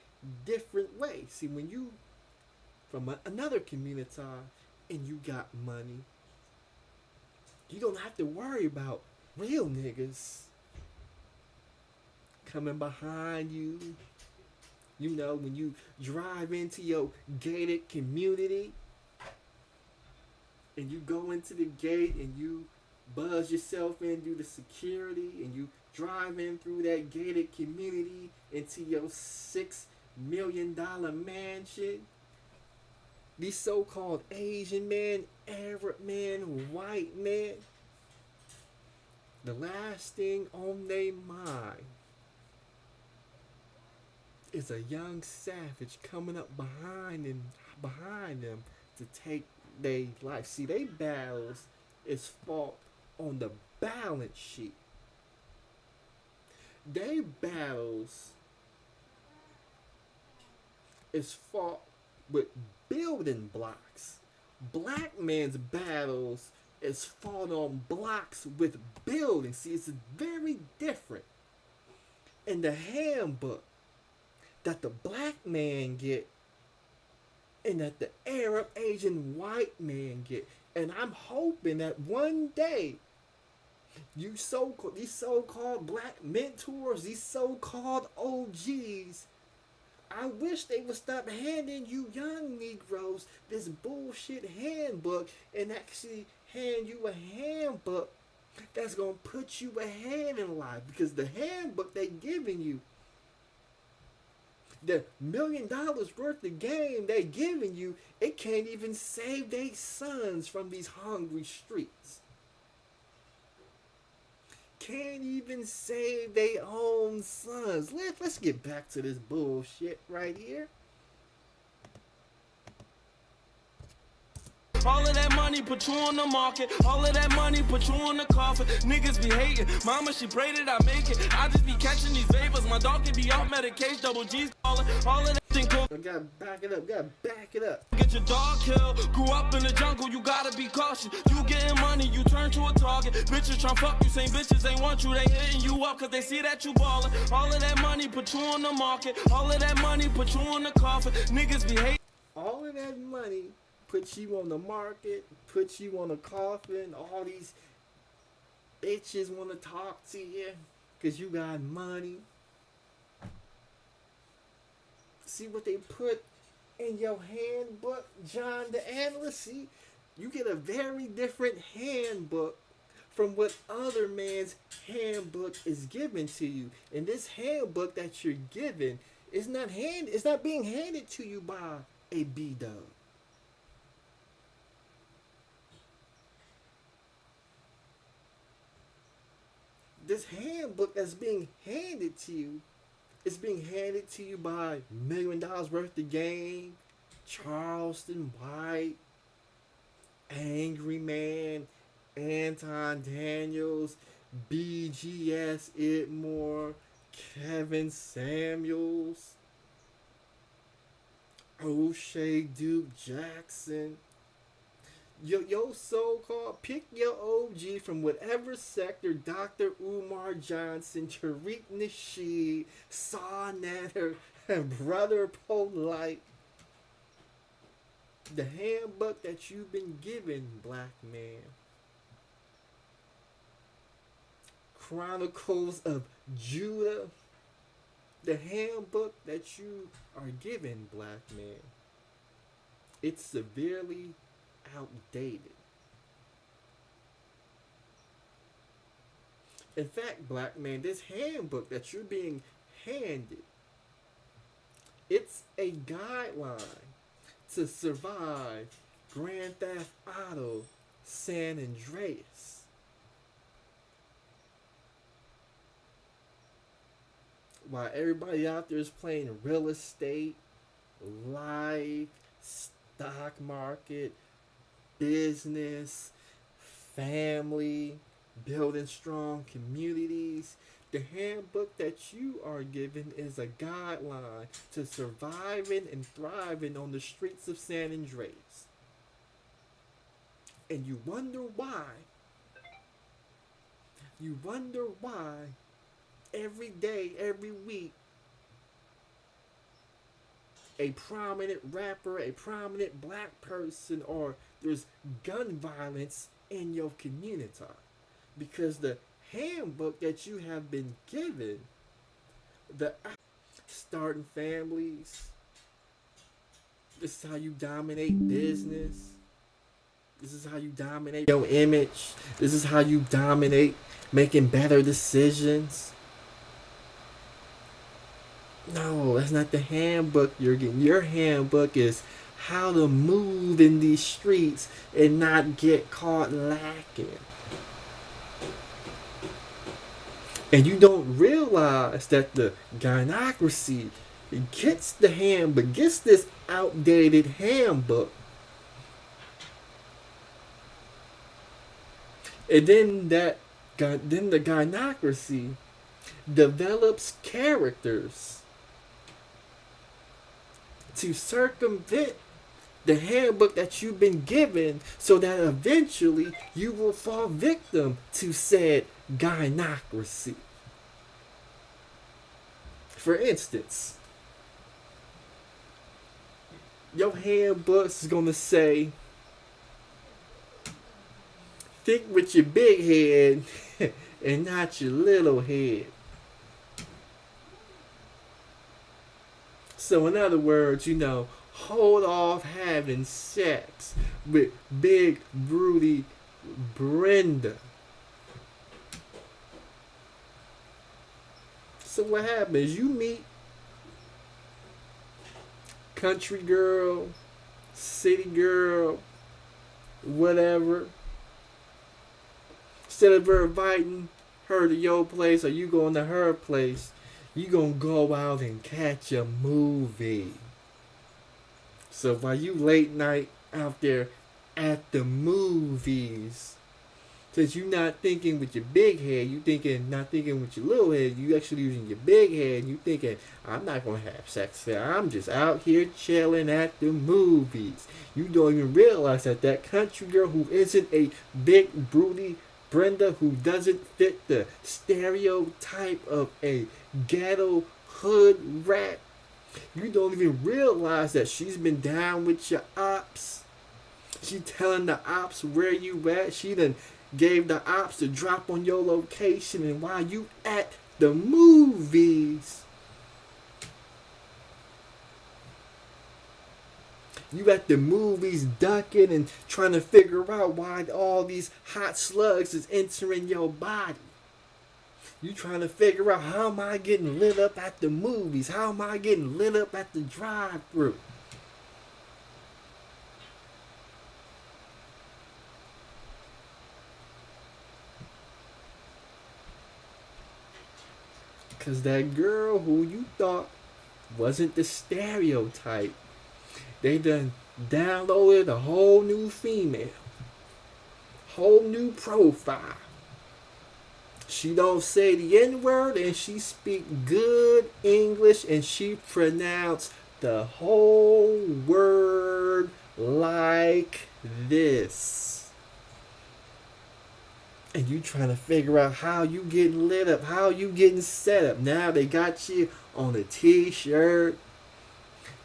different way. See, when you from another community and you got money, you don't have to worry about real niggas coming behind you. You know, when you drive into your gated community and you go into the gate and you buzz yourself in through the security and you drive in through that gated community into your $6 million mansion. These so-called Asian men, Arab men, white men, the last thing on their mind is a young savage coming up behind them to take their life. See, they battles is fought on the balance sheet. They battles is fought with building blocks. Black man's battles is fought on blocks with buildings. See, it's very different. In the handbook that the black man get and that the Arab, Asian, white man get. And I'm hoping that one day these so-called black mentors, these so-called OGs, I wish they would stop handing you young Negroes this bullshit handbook and actually hand you a handbook that's going to put you ahead in life. Because the handbook they giving you, the $1 million worth of game they giving you, it can't even save their sons from these hungry streets. Can't even save their own sons. Let's get back to this bullshit right here. All of that money put you on the market. All of that money put you on the coffin. Niggas be hating. Mama, she prayed that I make it. I just be catching these vapors. My dog can be off medication. Double G's calling. All of that thing cool. I gotta back it up. Get your dog killed. Grew up in the jungle. You gotta be cautious. You getting money. You turn to a target. Bitches tryna fuck you. Same bitches ain't want you. They hitting you up cause they see that you ballin'. All of that money put you on the market. All of that money put you on the coffin. Niggas be hating. All of that money put you on the market, put you on a coffin. All these bitches want to talk to you because you got money. See what they put in your handbook, John the Analyst? See, you get a very different handbook from what other man's handbook is given to you. And this handbook that you're given is not being handed to you by a B-dub. This handbook that's being handed to you is being handed to you by $1 million worth of game, Charleston White, Angry Man, Anton Daniels, BGS Itmore, Kevin Samuels, O'Shea Duke Jackson. Yo so-called pick your OG from whatever sector, Dr. Umar Johnson, Tariq Nasheed, Saw Natter, and Brother Polite. The handbook that you've been given, black man. Chronicles of Judah. The handbook that you are given, black man. It's severely outdated. In fact, black man, this handbook that you're being handed, it's a guideline to survive Grand Theft Auto San Andreas. While everybody out there is playing real estate, life, stock market, business, family, building strong communities, the handbook that you are given is a guideline to surviving and thriving on the streets of San Andreas. And you wonder why. You wonder why every day, every week, a prominent rapper, a prominent black person, or there's gun violence in your community. Because the handbook that you have been given, the starting families, this is how you dominate business, this is how you dominate your image, this is how you dominate making better decisions. No, that's not the handbook you're getting. Your handbook is how to move in these streets and not get caught lacking. And you don't realize that the Gynocracy gets the handbook, gets this outdated handbook. And then the Gynocracy develops characters to circumvent the handbook that you've been given, so that eventually you will fall victim to said Gynocracy. For instance, your handbook is going to say, think with your big head and not your little head. So in other words, hold off having sex with big, broody Brenda. So what happens? You meet country girl, city girl, whatever. Instead of her inviting her to your place or you going to her place, you gonna go out and catch a movie. So while you late night out there at the movies, since you're not thinking with your big head, not thinking with your little head, you actually using your big head, and you thinking, I'm not gonna have sex there, I'm just out here chilling at the movies. You don't even realize that country girl who isn't a big broody Brenda, who doesn't fit the stereotype of a ghetto hood rat, you don't even realize that she's been down with your ops. She telling the ops where you at. She done gave the ops to drop on your location, and while you at the movies, You at the movies ducking and trying to figure out why all these hot slugs is entering your body. You trying to figure out, how am I getting lit up at the movies? How am I getting lit up at the drive-thru? Because that girl who you thought wasn't the stereotype, they done downloaded a whole new female, whole new profile. She don't say the N-word, and she speak good English, and she pronounce the whole word like this. And you trying to figure out how you getting lit up, how you getting set up. Now they got you on a t-shirt.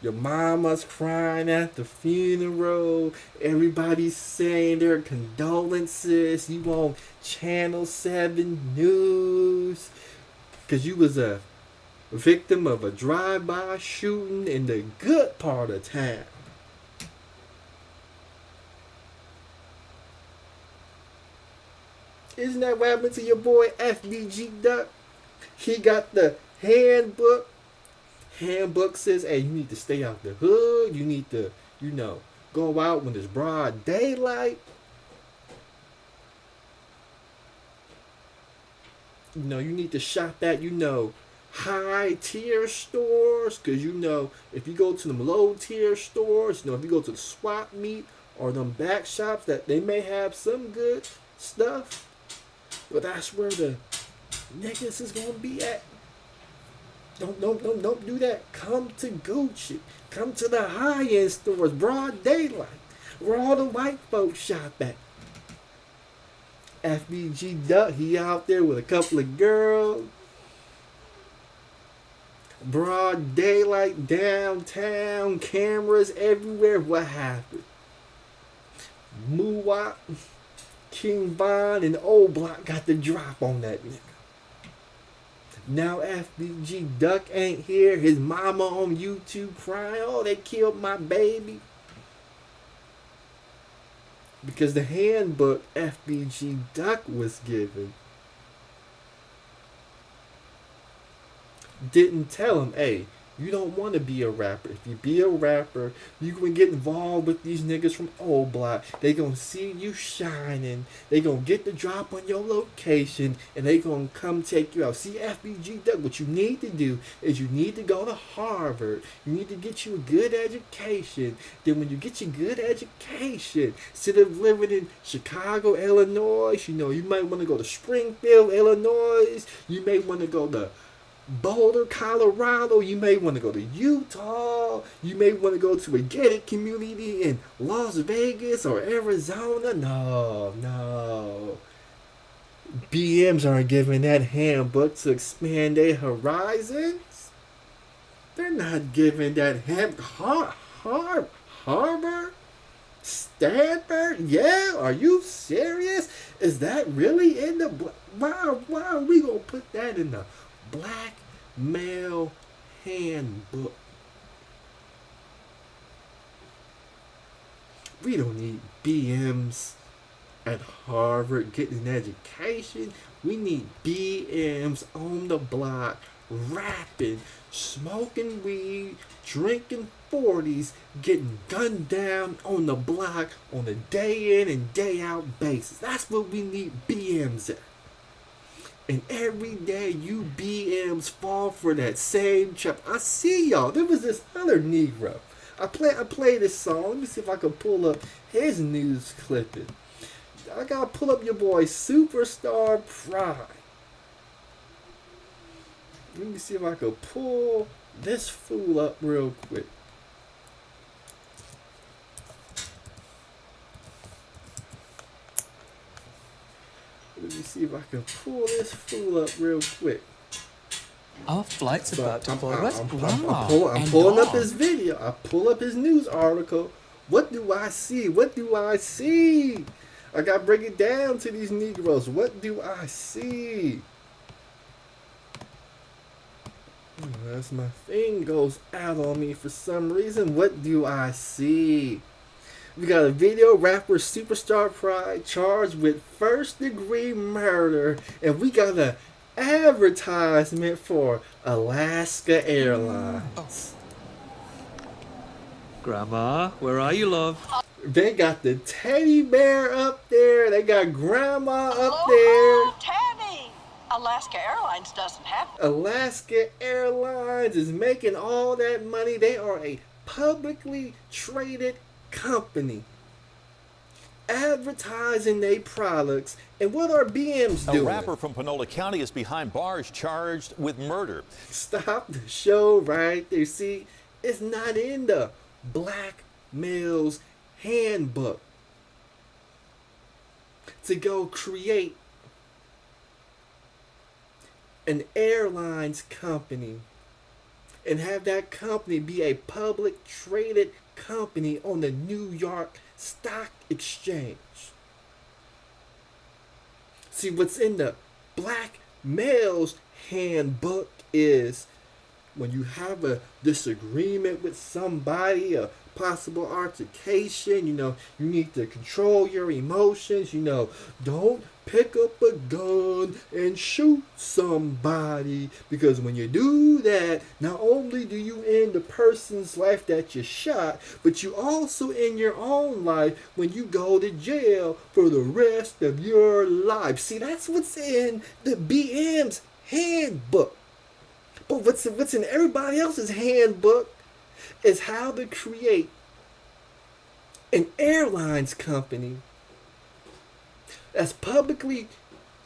Your mama's crying at the funeral. Everybody's saying their condolences. You on Channel 7 News. Because you was a victim of a drive-by shooting in the good part of town. Isn't that what happened to your boy FBG Duck? He got the handbook. Handbook says, hey, you need to stay out the hood. You need to, go out when it's broad daylight. You need to shop at, high tier stores. Because, if you go to them low tier stores, if you go to the swap meet or them back shops, that they may have some good stuff. But that's where the niggas is gonna be at. Don't do that. Come to Gucci. Come to the high-end stores, broad daylight, where all the white folks shop at. FBG Duck, he out there with a couple of girls. Broad daylight, downtown, cameras everywhere. What happened? Muwap, King Von, and Old Block got the drop on that nigga. Now FBG Duck ain't here. His mama on YouTube crying, oh, they killed my baby. Because the handbook FBG Duck was given didn't tell him, hey, you don't want to be a rapper. If you be a rapper, you can get involved with these niggas from Old Block. They gonna see you shining. They gonna get the drop on your location, and they gonna come take you out. See, FBG Duck, what you need to do is you need to go to Harvard. You need to get you a good education. Then when you get your good education, instead of living in Chicago, Illinois, you might want to go to Springfield, Illinois. You may want to go to Boulder, Colorado. You may want to go to Utah. You may want to go to a gated community in Las Vegas or Arizona. No. BMs aren't giving that handbook to expand their horizons. They're not giving that handbook. Harvard? Stanford? Yeah? Are you serious? Is that really in the... Why are we going to put that in the black male handbook? We don't need BMs at Harvard getting an education. We need BMs on the block, rapping, smoking weed, drinking 40s, getting gunned down on the block on a day in and day out basis. That's what we need BMs at. And every day you BMs fall for that same trap. I see y'all. There was this other Negro. I play this song. Let me see if I can pull up his news clipping. I gotta pull up your boy Superstar Prime. Let me see if I can pull this fool up real quick. Let me see if I can pull this fool up real quick. Our flight's about to board. I'm pulling up his video. I pull up his news article. What do I see? I gotta break it down to these Negroes. What do I see? As my thing goes out on me for some reason, what do I see? We got a video rapper Superstar Pride charged with first-degree murder, and we got an advertisement for Alaska Airlines. Grandma, where are you, love? They got the teddy bear up there. They got Grandma up there. Tabby! Alaska Airlines doesn't have it. Alaska Airlines is making all that money. They are a publicly traded company advertising their products. And what are BMs doing? A rapper from Panola County is behind bars charged with murder. Stop the show right there. See, it's not in the black male's handbook to go create an airlines company and have that company be a public traded company on the New York Stock Exchange. See, what's in the black male's handbook is when you have a disagreement with somebody, a possible altercation, you need to control your emotions, don't pick up a gun and shoot somebody, because when you do that, not only do you end the person's life that you shot, but you also end your own life when you go to jail for the rest of your life. See, that's what's in the BM's handbook. But what's in everybody else's handbook is how to create an airlines company that's publicly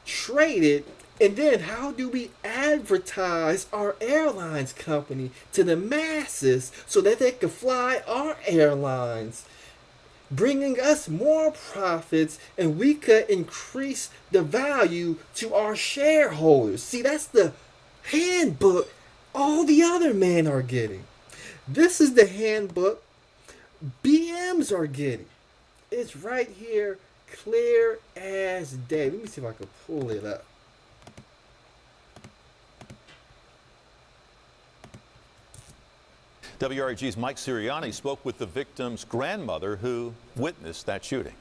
traded, and then how do we advertise our airlines company to the masses so that they can fly our airlines, bringing us more profits, and we could increase the value to our shareholders. See, that's the handbook all the other men are getting. This is the handbook BMs are getting. It's right here, clear as day. Let me see if I can pull it up. WRG's Mike Sirianni spoke with the victim's grandmother who witnessed that shooting.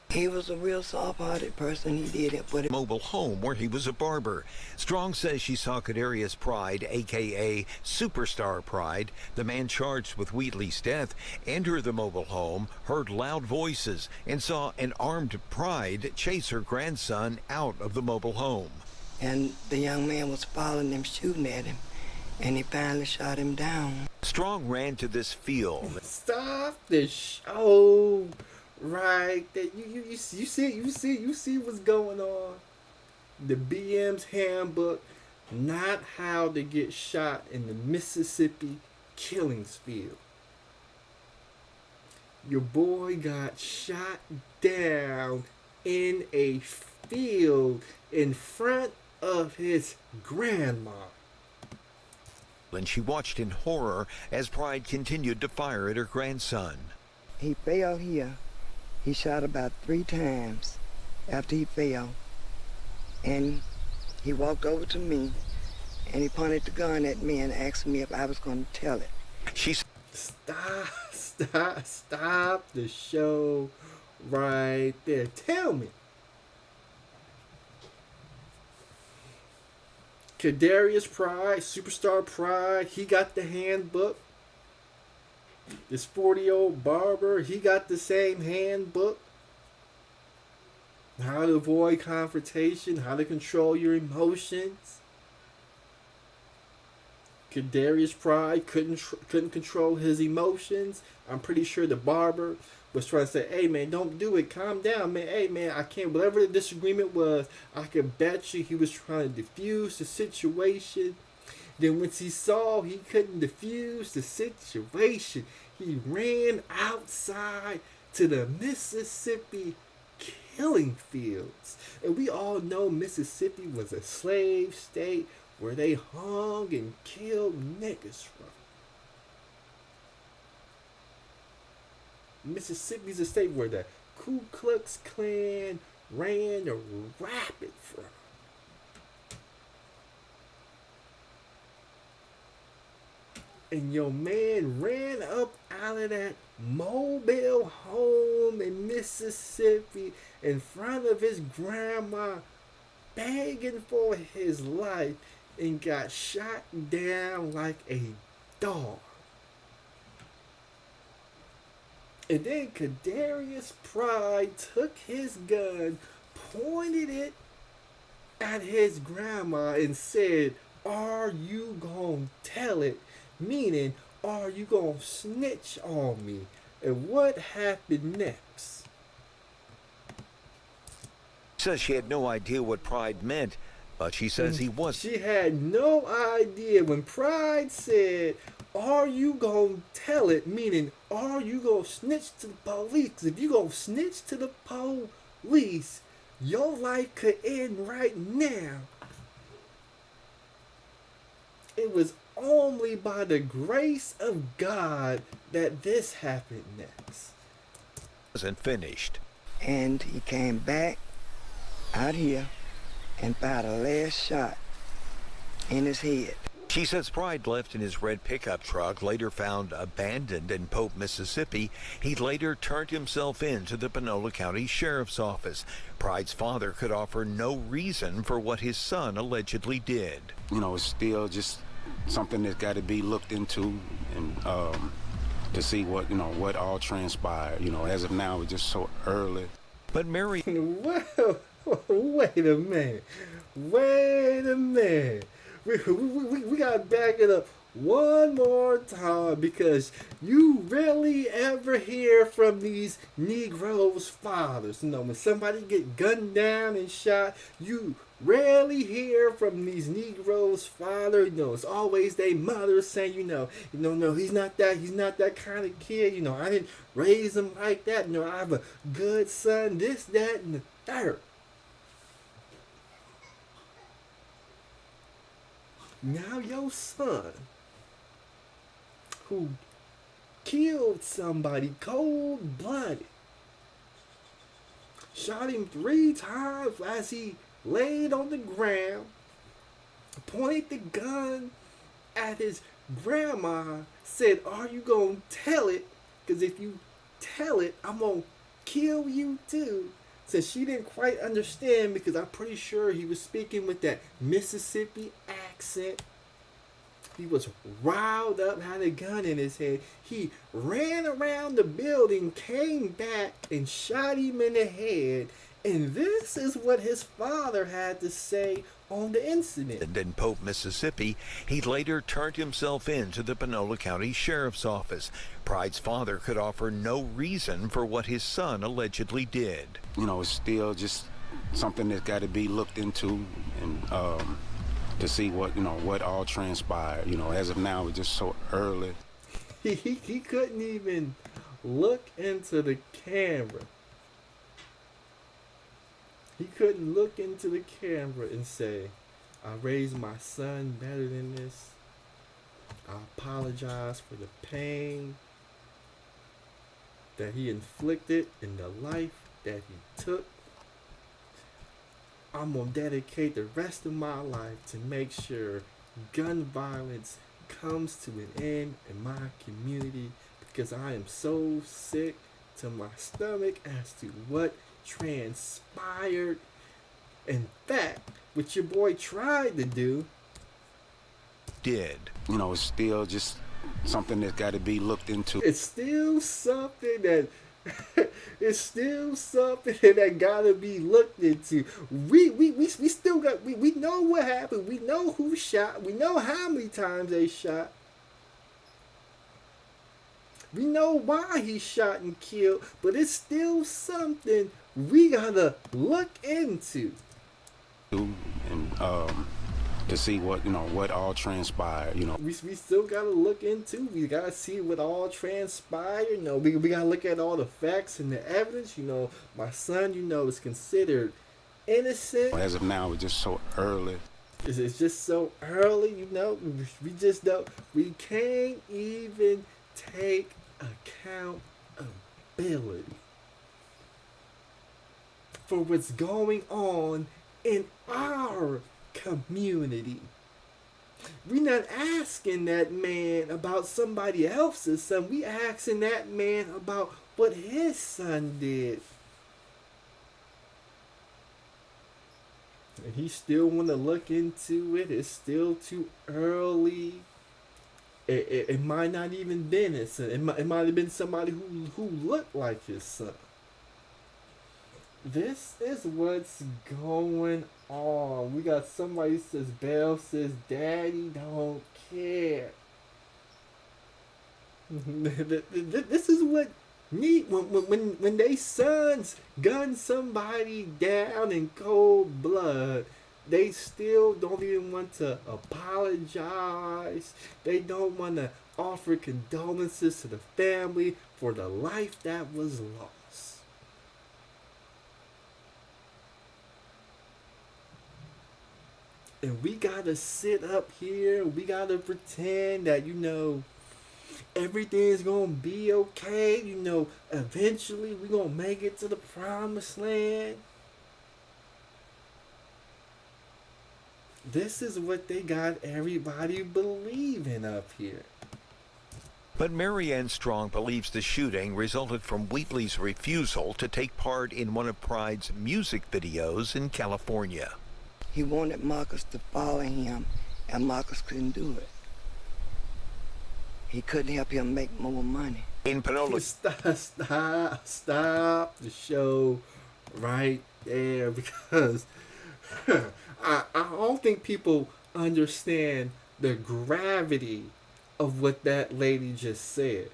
He was a real soft-hearted person. He did it for the mobile home where he was a barber. Strong says she saw Kadarius Pride, a.k.a. Superstar Pride, the man charged with Wheatley's death, enter the mobile home, heard loud voices, and saw an armed Pride chase her grandson out of the mobile home. And the young man was following him, shooting at him, and he finally shot him down. Strong ran to this field. Stop the show. Right, that you see what's going on. The BM's handbook, not how to get shot in the Mississippi killings field. Your boy got shot down in a field in front of his grandma. And she watched in horror as Pride continued to fire at her grandson. He fell here. He shot about 3 times after he fell. And he walked over to me and he pointed the gun at me and asked me if I was going to tell it. Stop the show right there. Tell me. Kadarius Pride, Superstar Pride, he got the handbook. This 40-year-old barber, he got the same handbook. How to avoid confrontation, how to control your emotions. Kadarius Pride couldn't control his emotions. I'm pretty sure the barber was trying to say, hey man, don't do it, calm down, man. Hey man, I can't, whatever the disagreement was, I can bet you he was trying to diffuse the situation. Then once he saw he couldn't diffuse the situation, he ran outside to the Mississippi killing fields. And we all know Mississippi was a slave state where they hung and killed niggas from. Mississippi's a state where the Ku Klux Klan ran rapid from. and your man ran up out of that mobile home in Mississippi in front of his grandma, begging for his life, and got shot down like a dog. And then Kadarius Pride took his gun, pointed it at his grandma, and said, "Are you gonna tell it?" Meaning, are you gonna snitch on me? And what happened next? Says she had no idea what Pride meant, but she says he was. She had no idea when Pride said, "Are you gonna tell it?" Meaning, are you gonna snitch to the police? 'Cause if you gonna snitch to the police, your life could end right now. It was only by the grace of God that this happened next. Wasn't finished. And he came back out here and fired a last shot in his head. She says Pride left in his red pickup truck, later found abandoned in Pope, Mississippi. He later turned himself in to the Panola County Sheriff's Office. Pride's father could offer no reason for what his son allegedly did. You know, it's still just something that's got to be looked into, and to see what, you know, what all transpired. You know, as of now, it's just so early. But Mary... Well, wait a minute. We gotta back it up one more time, because you rarely ever hear from these Negroes' fathers. You know, when somebody get gunned down and shot, you rarely hear from these Negroes' father. You know, it's always their mother saying, no, he's not that kind of kid. You know, I didn't raise him like that. You know, I have a good son, this, that, and the third. Now your son, who killed somebody cold-blooded, shot him 3 times as he laid on the ground, pointed the gun at his grandma, said, "Are you gonna tell it? Because if you tell it, I'm gonna kill you too." Said she didn't quite understand, because I'm pretty sure he was speaking with that Mississippi accent. He was riled up, had a gun in his head. He ran around the building, came back, and shot him in the head. And this is what his father had to say on the incident. And in Pope, Mississippi, he later turned himself in to the Panola County Sheriff's Office. Pride's father could offer no reason for what his son allegedly did. You know, it's still just something that's got to be looked into, and to see what, you know, what all transpired. You know, as of now, it's just so early. He couldn't even look into the camera. He couldn't look into the camera and say, "I raised my son better than this. I apologize for the pain that he inflicted in the life that he took. I'm going to dedicate the rest of my life to make sure gun violence comes to an end in my community, because I am so sick to my stomach as to what transpired. In fact, what your boy tried to do." Did. You know, it's still just something that's got to be looked into. It's still something that that gotta be looked into. We still got, we know what happened. We know who shot. We know how many times they shot. We know why he shot and killed, but it's still something we gotta look into. And to see what, you know, what all transpired. You know, we still gotta look into. We gotta see what all transpired. You know, we gotta look at all the facts and the evidence. You know, my son, you know, is considered innocent. As of now, it's just so early. It's just so early. You know, we just don't. We can't even take accountability for what's going on in our community. We not asking that man about somebody else's son. We asking that man about what his son did. And he still want to look into it. It's still too early. It might not even been his son. It might have been somebody who looked like his son. This is what's going on. We got somebody says, Belle says, Daddy don't care. This is what need when they sons gun somebody down in cold blood. They still don't even want to apologize. They don't want to offer condolences to the family for the life that was lost. And we gotta sit up here, we gotta pretend that, everything's gonna be okay. Eventually we gonna make it to the promised land. This is what they got everybody believing up here. But Marianne Strong believes the shooting resulted from Wheatley's refusal to take part in one of Pride's music videos in California. He wanted Marcus to follow him, and Marcus couldn't do it. He couldn't help him make more money. In Panola. Stop the show right there, because I don't think people understand the gravity of what that lady just said.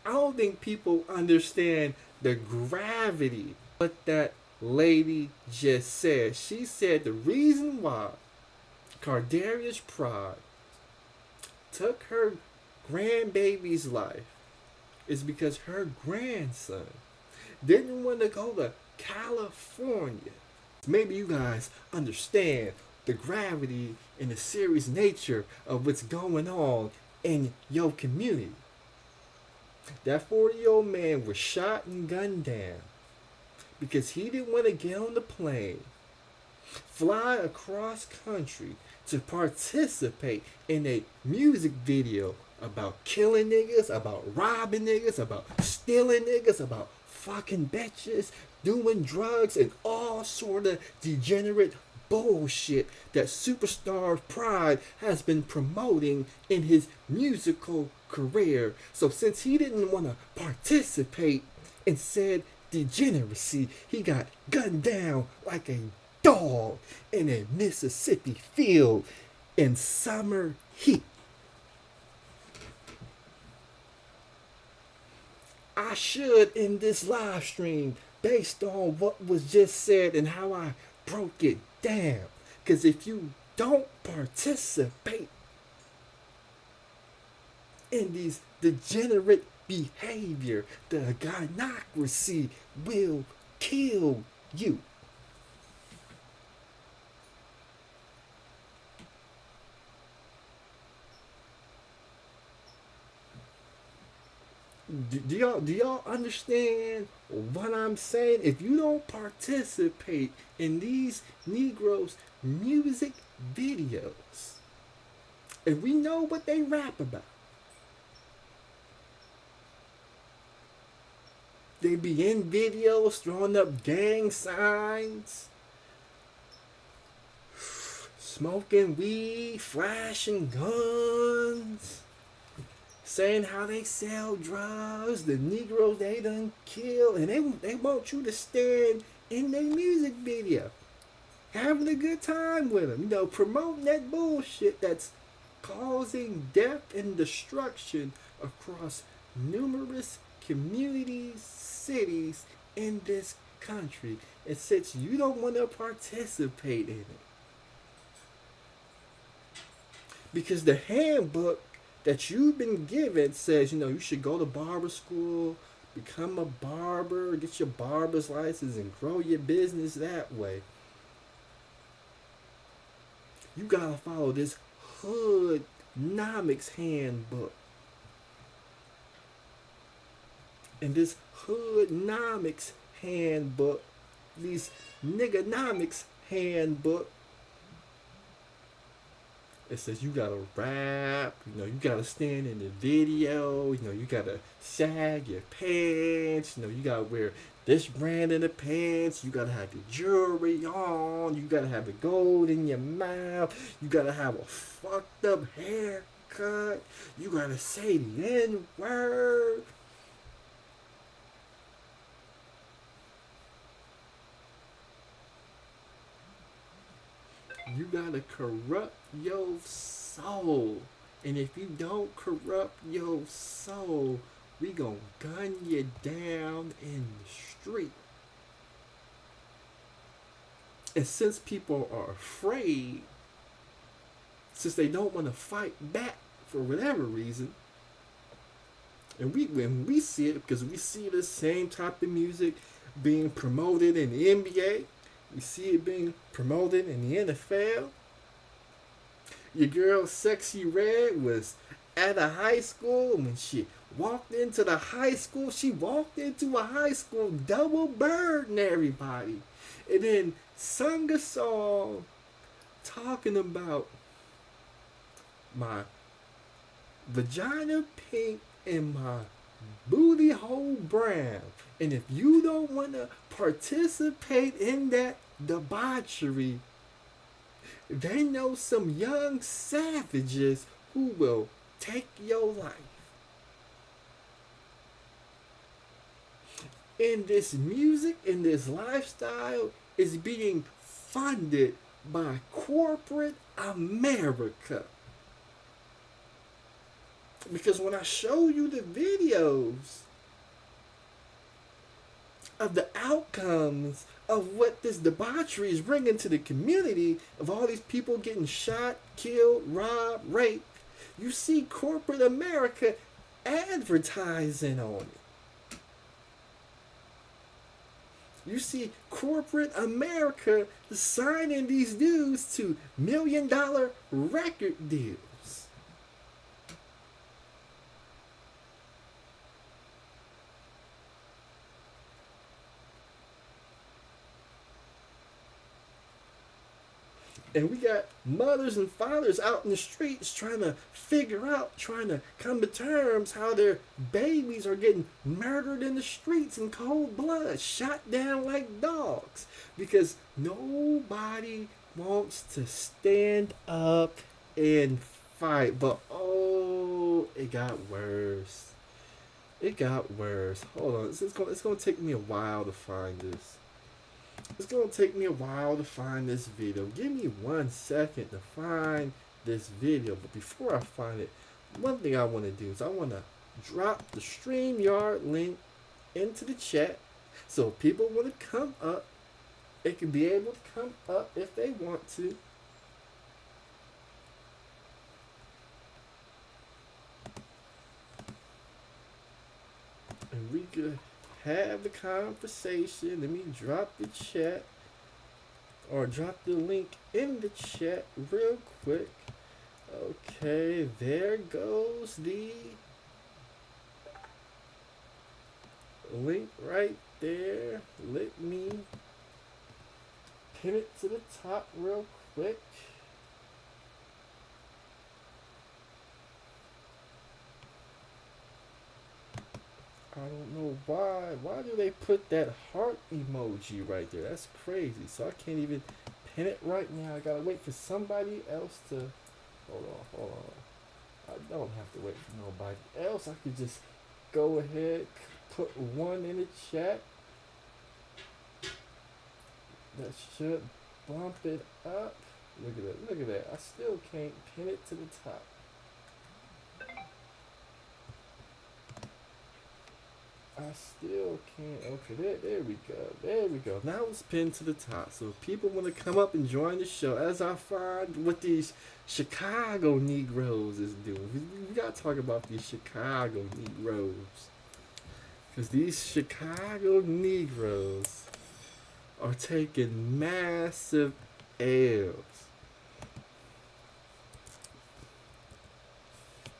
I don't think people understand the gravity of what that lady just said. She said the reason why Cardarius Pride took her grandbaby's life is because her grandson didn't want to go to California. Maybe you guys understand the gravity and the serious nature of what's going on in your community. That 40-year-old man was shot and gunned down because he didn't want to get on the plane, fly across country to participate in a music video about killing niggas, about robbing niggas, about stealing niggas, about fucking bitches, doing drugs, and all sort of degenerate bullshit that Superstar Pride has been promoting in his musical career. So since he didn't want to participate in said degeneracy, he got gunned down like a dog in a Mississippi field in summer heat. I should end this live stream based on what was just said and how I broke it down. Because if you don't participate in these degenerate behavior, the Gynocracy will kill you. Do y'all understand what I'm saying? If you don't participate in these Negroes' music videos, and we know what they rap about, they be in videos throwing up gang signs, smoking weed, flashing guns, saying how they sell drugs, the Negroes they done kill, and they want you to stand in their music video, having a good time with them, promoting that bullshit that's causing death and destruction across numerous communities, cities in this country. And since you don't want to participate in it, because the handbook that you've been given says, you should go to barber school, become a barber, get your barber's license, and grow your business that way. You gotta follow this hoodnomics handbook. And this hoodnomics handbook, these niggonomics handbook, It says you gotta rap, you know, you gotta stand in the video, you know, you gotta sag your pants, you know, you gotta wear this brand in the pants, you gotta have your jewelry on, you gotta have the gold in your mouth, you gotta have a fucked up haircut, you gotta say the N-word. You gotta corrupt your soul. And if you don't corrupt your soul, we gonna gun you down in the street. And since people are afraid, since they don't want to fight back for whatever reason, and when we see it, because we see the same type of music being promoted in the NBA, we see it being promoted in the NFL. Your girl Sexy Red was at a high school. When she walked into the high school, she walked into a high school double birding everybody. And then sung a song talking about my vagina pink and my booty hole brown. And if you don't want to participate in that debauchery, they know some young savages who will take your life. And this music and this lifestyle is being funded by corporate America. Because when I show you the videos of the outcomes of what this debauchery is bringing to the community, of all these people getting shot, killed, robbed, raped, you see corporate America advertising on it. You see corporate America signing these dudes to $1 million record deals. And we got mothers and fathers out in the streets trying to figure out, trying to come to terms how their babies are getting murdered in the streets in cold blood, shot down like dogs. Because nobody wants to stand up and fight. But oh, it got worse. It got worse. Hold on. It's going to take me a while to find this. It's going to take me a while to find this video. Give me 1 second to find this video. But before I find it, one thing I want to do is I want to drop the StreamYard link into the chat. So if people want to come up, they can be able to come up if they want to. And we could have the conversation. Let me drop the chat, or drop the link in the chat real quick. Okay, there goes the link right there. Let me pin it to the top real quick. I don't know why. Why do they put that heart emoji right there? That's crazy. So I can't even pin it right now. I gotta wait for somebody else to. Hold on. I don't have to wait for nobody else. I could just go ahead, put one in the chat. That should bump it up. Look at that. Look at that. I still can't pin it to the top. I still can't. Okay, there we go. There we go. Now it's pinned to the top. So if people want to come up and join the show, as I find what these Chicago Negroes is doing. We got to talk about these Chicago Negroes. Because these Chicago Negroes are taking massive L's.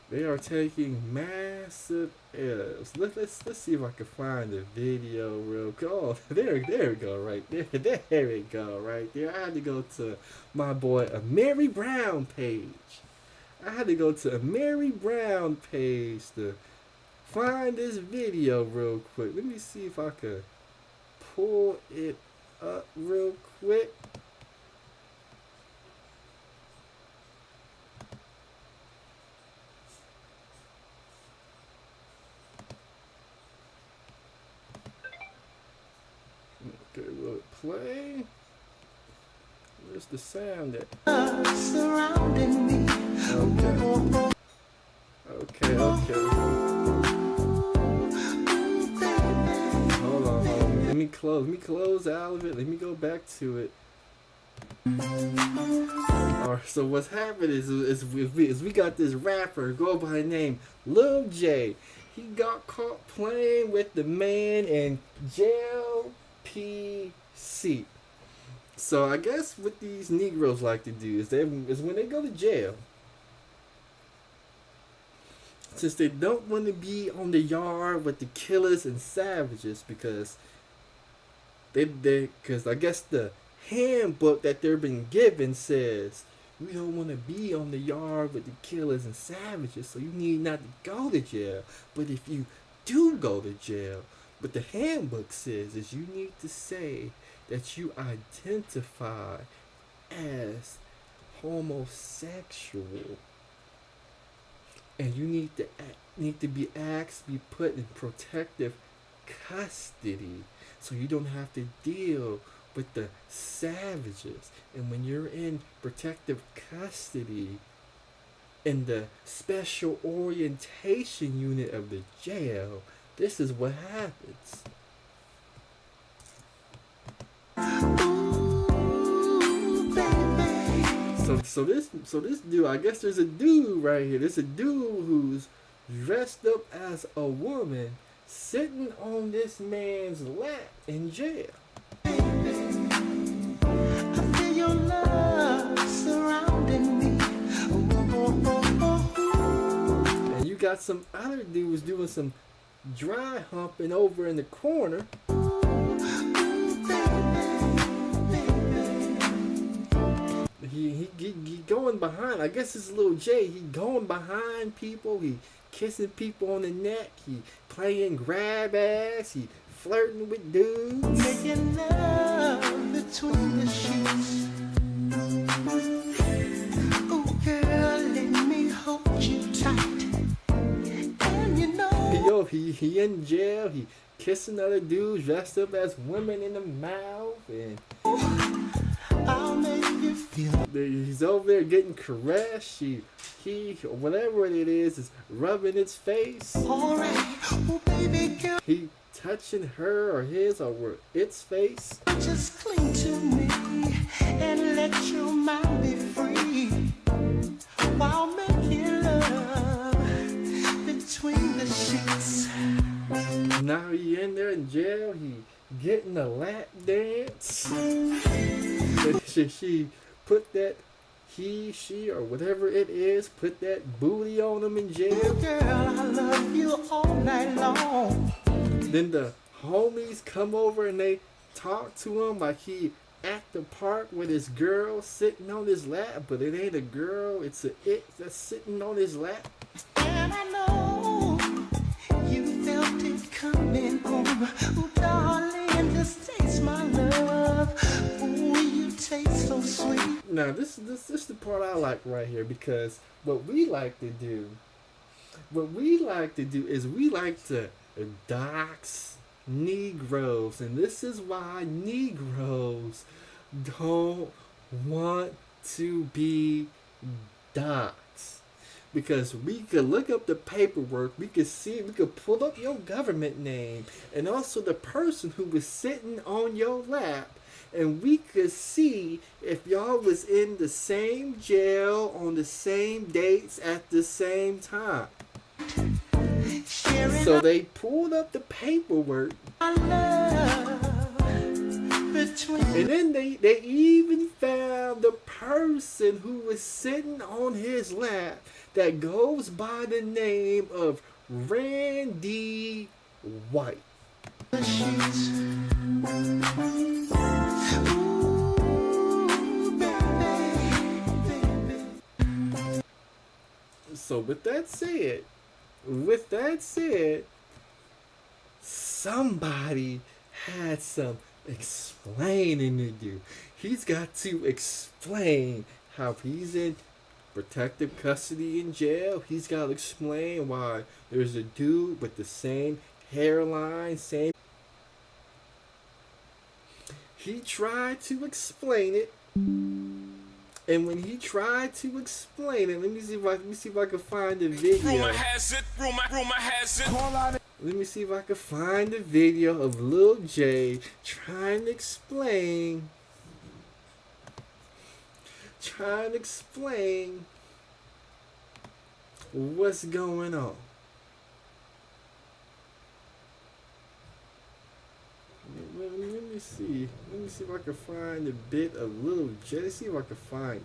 They are taking massive L's. Let's see if I can find the video real quick. Oh, there we go, right there. There we go, right there. I had to go to my boy a Mary Brown page. I had to go to a Mary Brown page to find this video real quick. Let me see if I can pull it up real quick. Okay, will it play? Where's the sound at? Surrounding me. Okay. Hold on. Let me close out of it. Let me go back to it. Alright, so what's happened is we got this rapper go by the name Lil J. He got caught playing with the man in JLPC. So I guess what these Negroes like to do is when they go to jail, since they don't want to be on the yard with the killers and savages, because because I guess the handbook that they've been given says we don't want to be on the yard with the killers and savages, so you need not to go to jail. But if you do go to jail, what the handbook says is you need to say that you identify as homosexual, and you need to be asked to be put in protective custody, so you don't have to deal with the savages. And when you're in protective custody in the special orientation unit of the jail, this is what happens. So this dude, I guess there's a dude right here. There's a dude who's dressed up as a woman sitting on this man's lap in jail. Your love surrounding me. And you got some other dudes doing some dry humping over in the corner. He going behind. I guess it's Lil J. He going behind people. He kissing people on the neck. He playing grab ass. He flirting with dudes. Making love between the sheets. Oh girl, let me hold you tight. And you know, yo, he in jail. He kissing other dudes dressed up as women in the mouth, and I'll make you feel. He's over there getting caressed. He whatever it is rubbing its face. All right, oh baby girl. He touching her or his or its face. Just cling to me and let your mind be free while making love between the sheets. Now he in there in jail. He getting a lap dance. She put that she or whatever it is, put that booty on him in jail. Girl, I love you all night long. Then the homies come over and they talk to him like he at the park with his girl sitting on his lap, but it ain't a girl, it's a it that's sitting on his lap. And I know you felt it coming home. Oh darling, just taste my love. Oh, you taste so sweet. Now this is the part I like right here, because what we like to do is we like to dox Negroes, and this is why Negroes don't want to be doxed, because we could look up the paperwork, we could pull up your government name and also the person who was sitting on your lap, and we could see if y'all was in the same jail on the same dates at the same time. So they pulled up the paperwork And then they even found the person who was sitting on his lap that goes by the name of Randy White. So with that said, somebody had some explaining to do. He's got to explain how he's in protective custody in jail. He's got to explain why there's a dude with the same hairline, same. He tried to explain it. And when he tried to explain it, let me see if I can find the video. Rumor has it. Let me see if I can find the video of Lil J trying to explain what's going on. Let me see if I can find a bit of Lil J. Let's see if I can find it.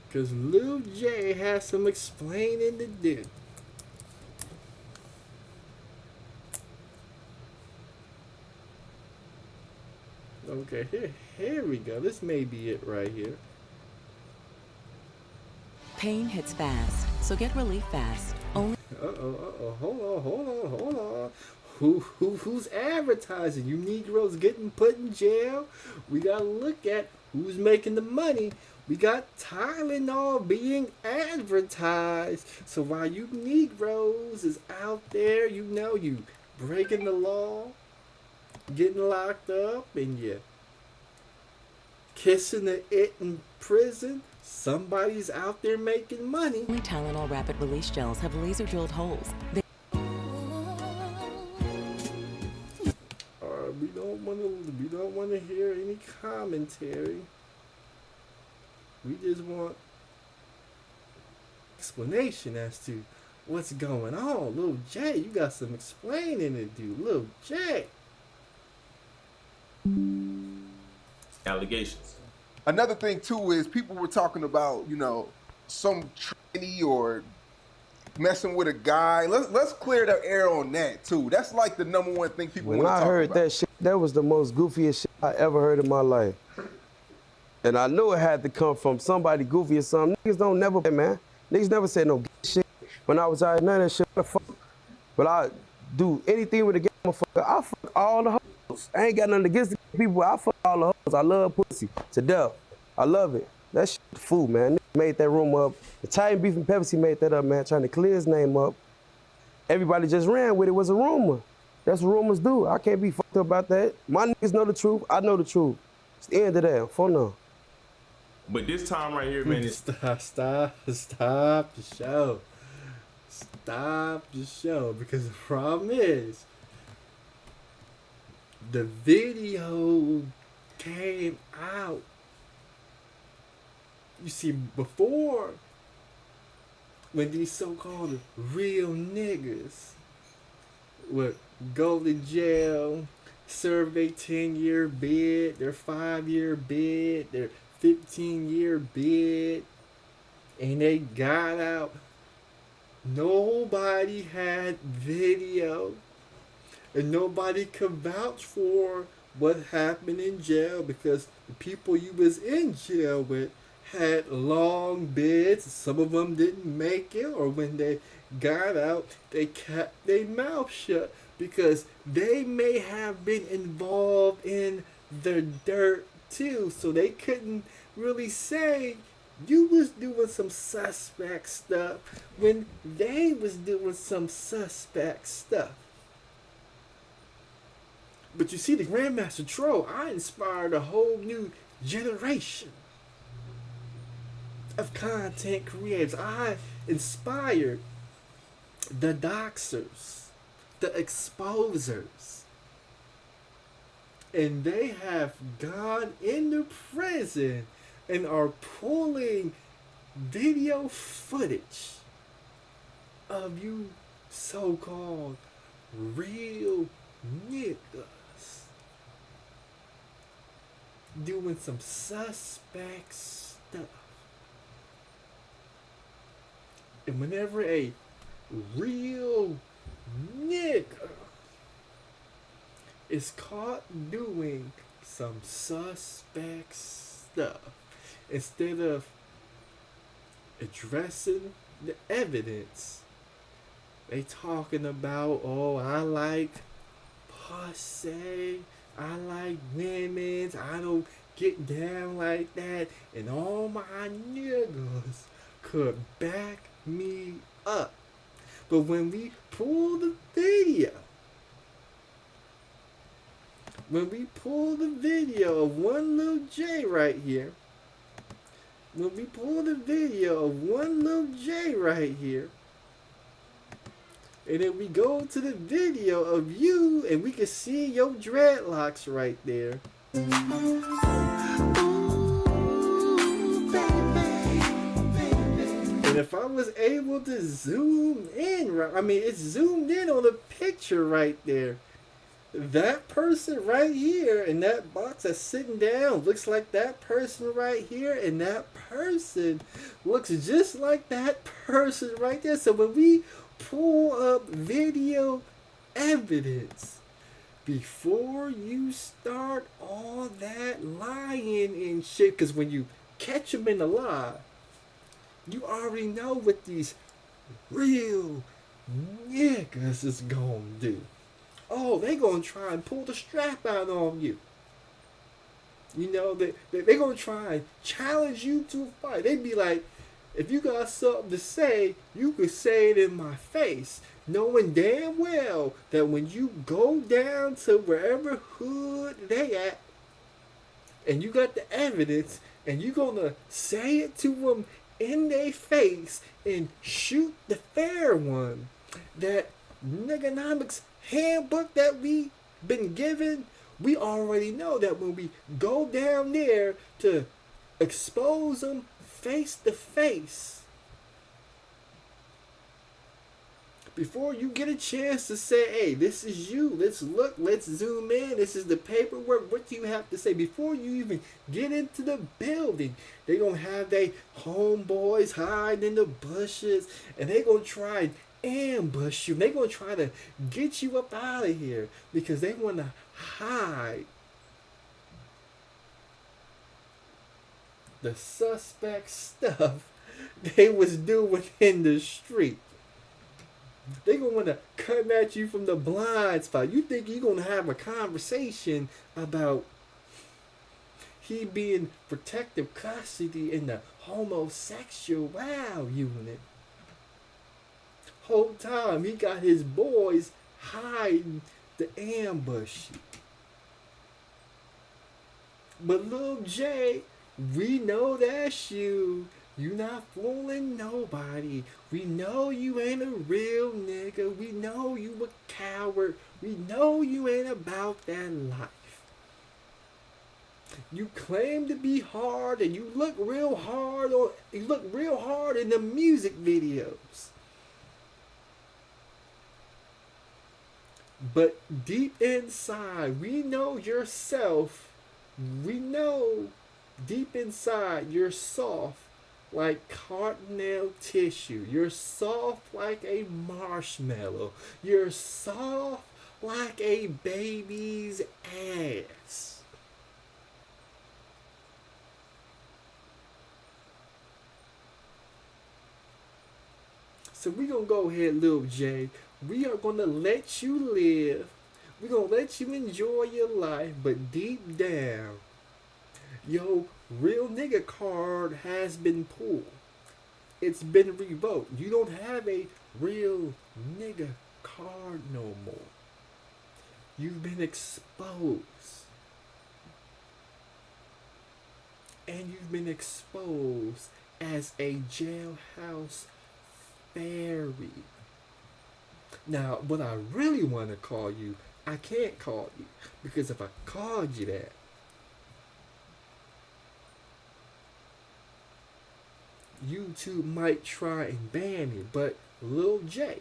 Because Lil J has some explaining to do. Okay, here we go. This may be it right here. Pain hits fast, so get relief fast. Only. Hold on. Who's advertising? You Negroes getting put in jail? We gotta look at who's making the money. We got Tylenol being advertised. So while you Negroes is out there, you know, you breaking the law, getting locked up, and you kissing the it in prison, somebody's out there making money. Only Tylenol rapid release gels have laser drilled holes. We don't want to hear any commentary. We just want explanation as to what's going on. Lil J, you got some explaining to do. Lil J. Allegations. Another thing too is people were talking about, you know, some tranny or messing with a guy. Let's clear the air on that too. That's like the number one thing people want to talk about. When I heard that shit, that was the most goofiest shit I ever heard in my life. And I knew it had to come from somebody goofy or something. Niggas don't never, man. Niggas never said no shit. When I was out, none of that shit, what the fuck. But I do anything with a gay motherfucker. I fuck all the hoes. I ain't got nothing against the people. I fuck all the hoes. I love pussy to death. I love it. That shit fool, man. Niggas made that room up. The Italian Beef and Pepsi made that up, man, trying to clear his name up. Everybody just ran with it. It was a rumor. That's what rumors do. I can't be fucked up about that. My niggas know the truth. I know the truth. It's the end of that. For now. But this time right here, man, Stop the show. Stop the show. Because the problem is, the video came out. You see, before, when these so-called real niggas would go to jail, serve their 10-year bid, their 5-year bid, their 15-year bid, and they got out, nobody had video, and nobody could vouch for what happened in jail because the people you was in jail with had long bids. Some of them didn't make it, or when they got out, they kept their mouth shut because they may have been involved in the dirt too, so they couldn't really say you was doing some suspect stuff when they was doing some suspect stuff. But you see, the Grandmaster Troll, I inspired a whole new generation of content creators. I inspired the doxers, the exposers, and they have gone into prison and are pulling video footage of you so-called real niggas doing some suspect stuff. And whenever a real nigga is caught doing some suspect stuff, instead of addressing the evidence, they talking about, oh, I like pussy, I like women's, I don't get down like that, and all my niggas could back me up. But when we pull the video, of one little J right here, and then we go to the video of you, and we can see your dreadlocks right there. And if I was able to zoom in, I mean, it's zoomed in on the picture right there. That person right here in that box that's sitting down looks like that person right here, and that person looks just like that person right there. So when we pull up video evidence, before you start all that lying and shit, because when you catch them in the lie, you already know what these real niggas is gonna do. Oh, they gonna try and pull the strap out on you. You know, they gonna try and challenge you to a fight. They be like, if you got something to say, you could say it in my face, knowing damn well that when you go down to wherever hood they at, and you got the evidence, and you gonna say it to them in their face and shoot the fair one, that niggonomics handbook that we been given, we already know that when we go down there to expose them face to face, before you get a chance to say, hey, this is you, let's look, let's zoom in, this is the paperwork, what do you have to say? Before you even get into the building, they gonna have their homeboys hide in the bushes, and they gonna try and ambush you. They gonna try to get you up out of here because they want to hide the suspect stuff they was doing in the street. They gonna want to come at you from the blind spot. You think you gonna have a conversation about he being protective custody in the homosexual unit. Whole time he got his boys hiding the ambush. But Lil J, we know that's you. You not fooling nobody. We know you ain't a real nigga. We know you a coward. We know you ain't about that life. You claim to be hard, and you look real hard in the music videos. But deep inside, we know yourself. We know deep inside you're soft like cottonelle tissue. You're soft like a marshmallow. You're soft like a baby's ass. So we gonna go ahead, Lil J. We are gonna let you live. We're gonna let you enjoy your life, but deep down, your real nigga card has been pulled. It's been revoked. You don't have a real nigga card no more. You've been exposed. And you've been exposed as a jailhouse fairy. Now, what I really want to call you, I can't call you. Because if I called you that, YouTube might try and ban me. But Lil J.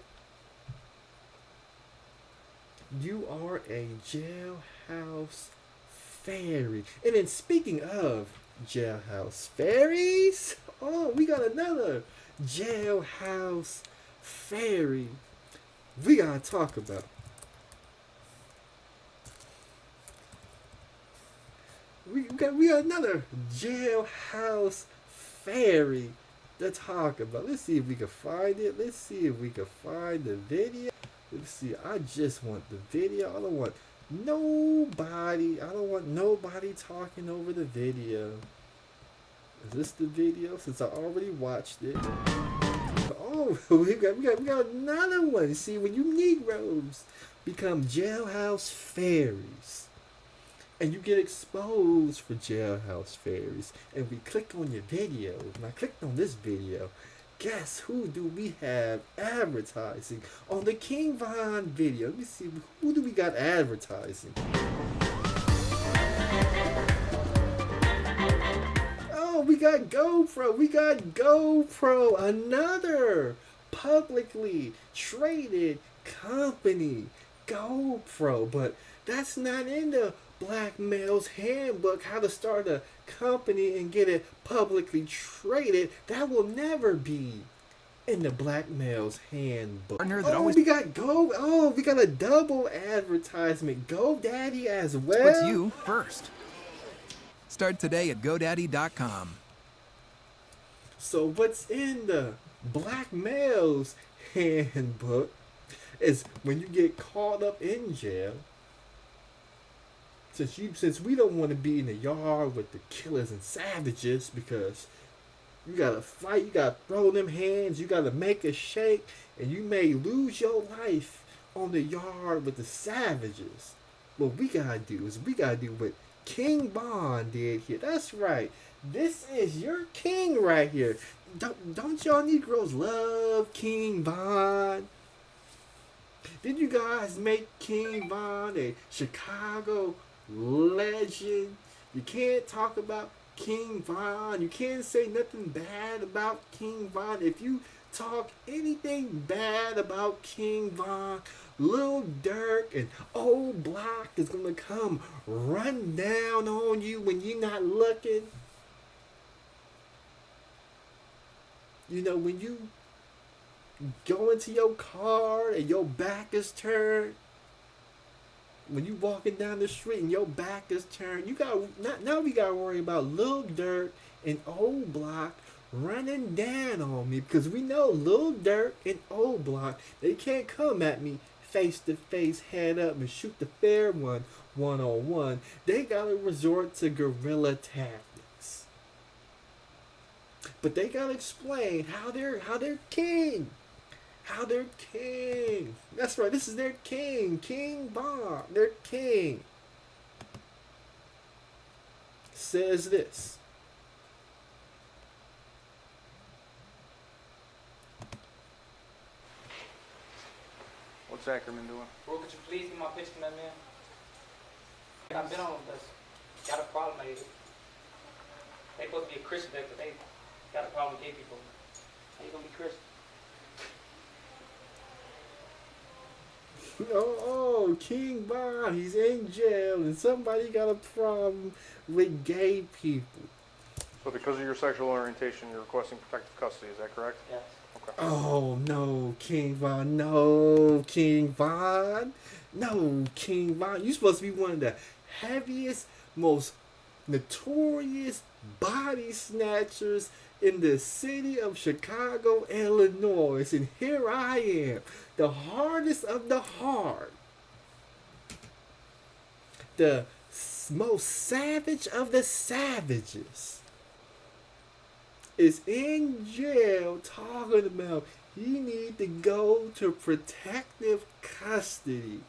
You are a jailhouse fairy. And then speaking of jailhouse fairies, oh, we got another jailhouse fairy we gotta talk about. We got another jailhouse fairy to talk about. Let's see if we can find it. Let's see if we can find the video. Let's see. I just want the video. I don't want nobody talking over the video. Is this the video? Since I already watched it. Oh, we got another one. See, when you Negroes become jailhouse fairies, and you get exposed for jailhouse fairies, and we click on your video, and I clicked on this video, guess who do we have advertising on the King Von video? Let me see, who do we got advertising? Oh, we got GoPro, another publicly traded company, GoPro, but that's not in the Black Male's Handbook, how to start a company and get it publicly traded. That will never be in the Black Male's Handbook. We got a double advertisement. GoDaddy as well. What's you first? Start today at GoDaddy.com. So what's in the Black Male's Handbook is when you get caught up in jail, since we don't want to be in the yard with the killers and savages, because you gotta fight, you gotta throw them hands, you gotta make a shake, and you may lose your life on the yard with the savages. What we gotta do is what King Von did here. That's right. This is your king right here. Don't y'all Negroes love King Von? Did you guys make King Von a Chicago legend? You can't talk about King Von. You can't say nothing bad about King Von. If you talk anything bad about King Von, Lil Durk and Old Block is gonna come run down on you when you're not looking. You know, when you go into your car and your back is turned, when you walking down the street and your back is turned, you got now we gotta worry about Lil Durk and Old Block running down on me, because we know Lil Durk and Old Block, they can't come at me face to face, head up, and shoot the fair one-on-one. They gotta resort to guerrilla tactics. But they gotta explain how they're king. How they're king. That's right, this is their king. King Von. Their king. Says this. What's Ackerman doing? Bro, could you please get my picture from that man? I've been on this. Got a problem, maybe. They supposed to be a Christian there, but they got a problem with gay people. How you gonna be Christian? Oh, King Von, he's in jail, and somebody got a problem with gay people. So because of your sexual orientation, you're requesting protective custody, is that correct? Yes. Okay. Oh, no, King Von, no, King Von. No, King Von. You're supposed to be one of the heaviest, most notorious body snatchers in the city of Chicago, Illinois. And here I am, the hardest of the hard. The most savage of the savages is in jail talking about he need to go to protective custody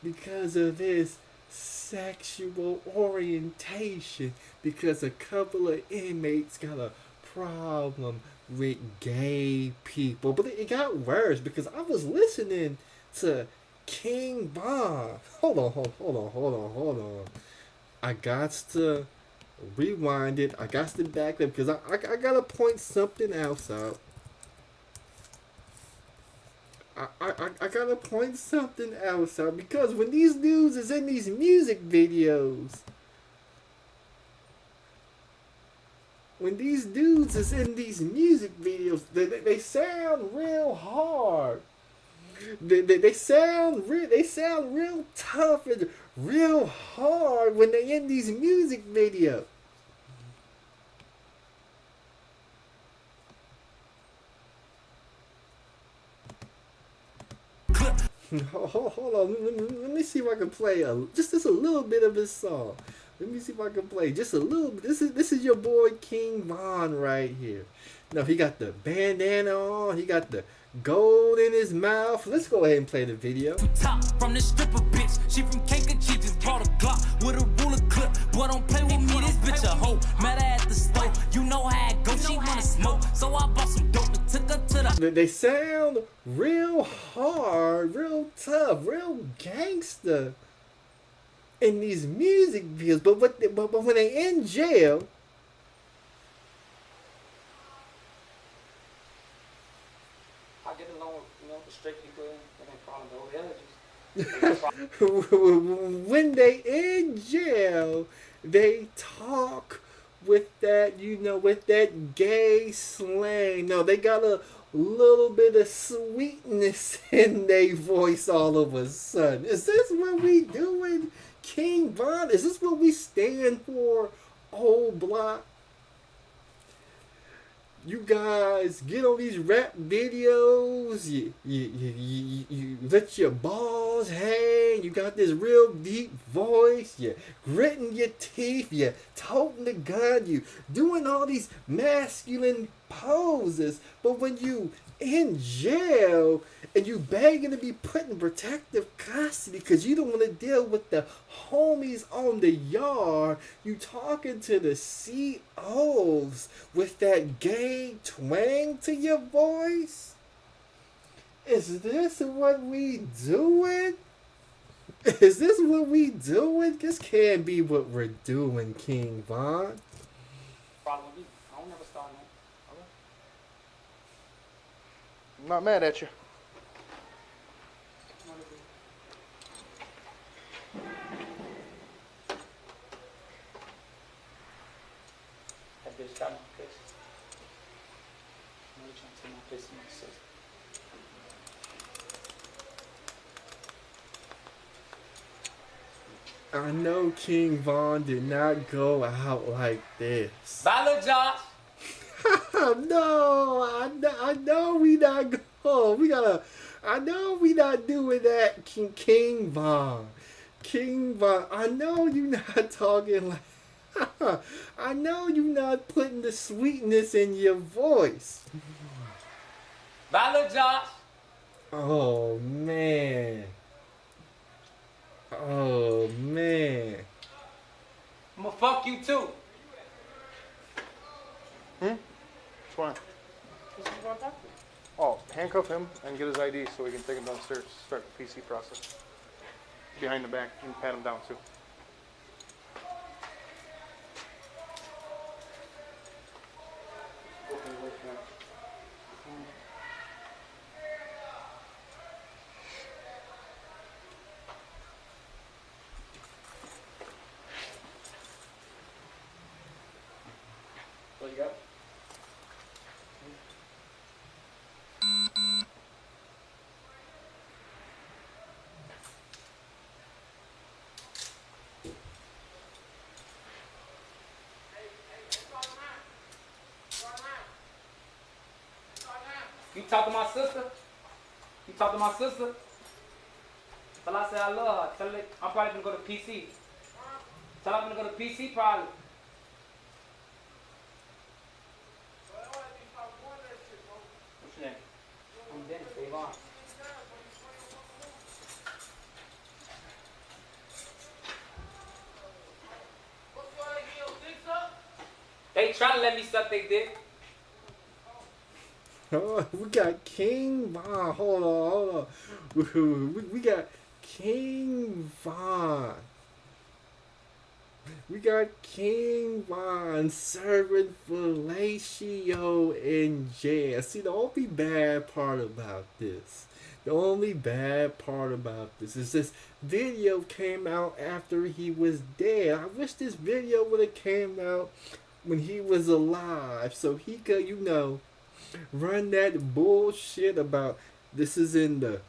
because of his sexual orientation, because a couple of inmates got a problem with gay people. But it got worse, because I was listening to King Von. Hold on. I got to rewind it. I got to back up, because I got to point something else out. I gotta point something else out, because when these dudes is in these music videos, they sound real hard. They sound real tough and real hard when they in these music videos. Hold on, let me see if I can play just a little bit of this song. Let me see if I can play just a little bit. This is your boy King Von right here. Now he got the bandana on, he got the gold in his mouth. Let's go ahead and play the video. Top from this stripper bitch. She from Kankakee, just brought a Glock with a ruler clip. Boy, don't play with me, this bitch a hoe. Met her at the store, you know how it goes. She wanna smoke, so I bought some dope and took her to the. They sound real hard, real tough, real gangster in these music videos. But when they in jail, I get along with, the straight people, that ain't problem, but over the others. when they in jail, they talk with that, with that gay slang. No, they got a little bit of sweetness in their voice all of a sudden. Is this what we doing, King Von? Is this what we stand for, old block? You guys get on these rap videos, you let your balls hang, you got this real deep voice, you gritting your teeth, you toting the gun, you doing all these masculine poses, but when you in jail and you begging to be put in protective custody because you don't want to deal with the homies on the yard, you talking to the COs with that gay twang to your voice? Is this what we doing? Is this what we doing? This can't be what we're doing, King Von. Problem with me. I don't never start that. Okay. I'm not mad at you. That bitch got my piss. I'm really trying to take my piss in my sister. I know King Von did not go out like this. Bye, little Josh. No, I know we not go. I know we not doing that, King Von. King Von, I know you not talking like. I know you not putting the sweetness in your voice. Bye, little Josh. Oh man. Oh man. I'm gonna fuck you too. What's going on? Oh, handcuff him and get his ID so we can take him downstairs, start the PC process. Behind the back, you can pat him down too. What you got? You talk to my sister? You talk to my sister? Tell her I say I love her. Tell her I'm probably gonna go to PC. Tell her I'm gonna go to PC probably. What's your name? I'm Dennis, Davon. They trying to let me suck their dick. Oh, we got King Von. Hold on. We got King Von. We got King Von serving fellatio in jail. See, the only bad part about this, is this video came out after he was dead. I wish this video would have came out when he was alive, so he could, run that bullshit about this is in the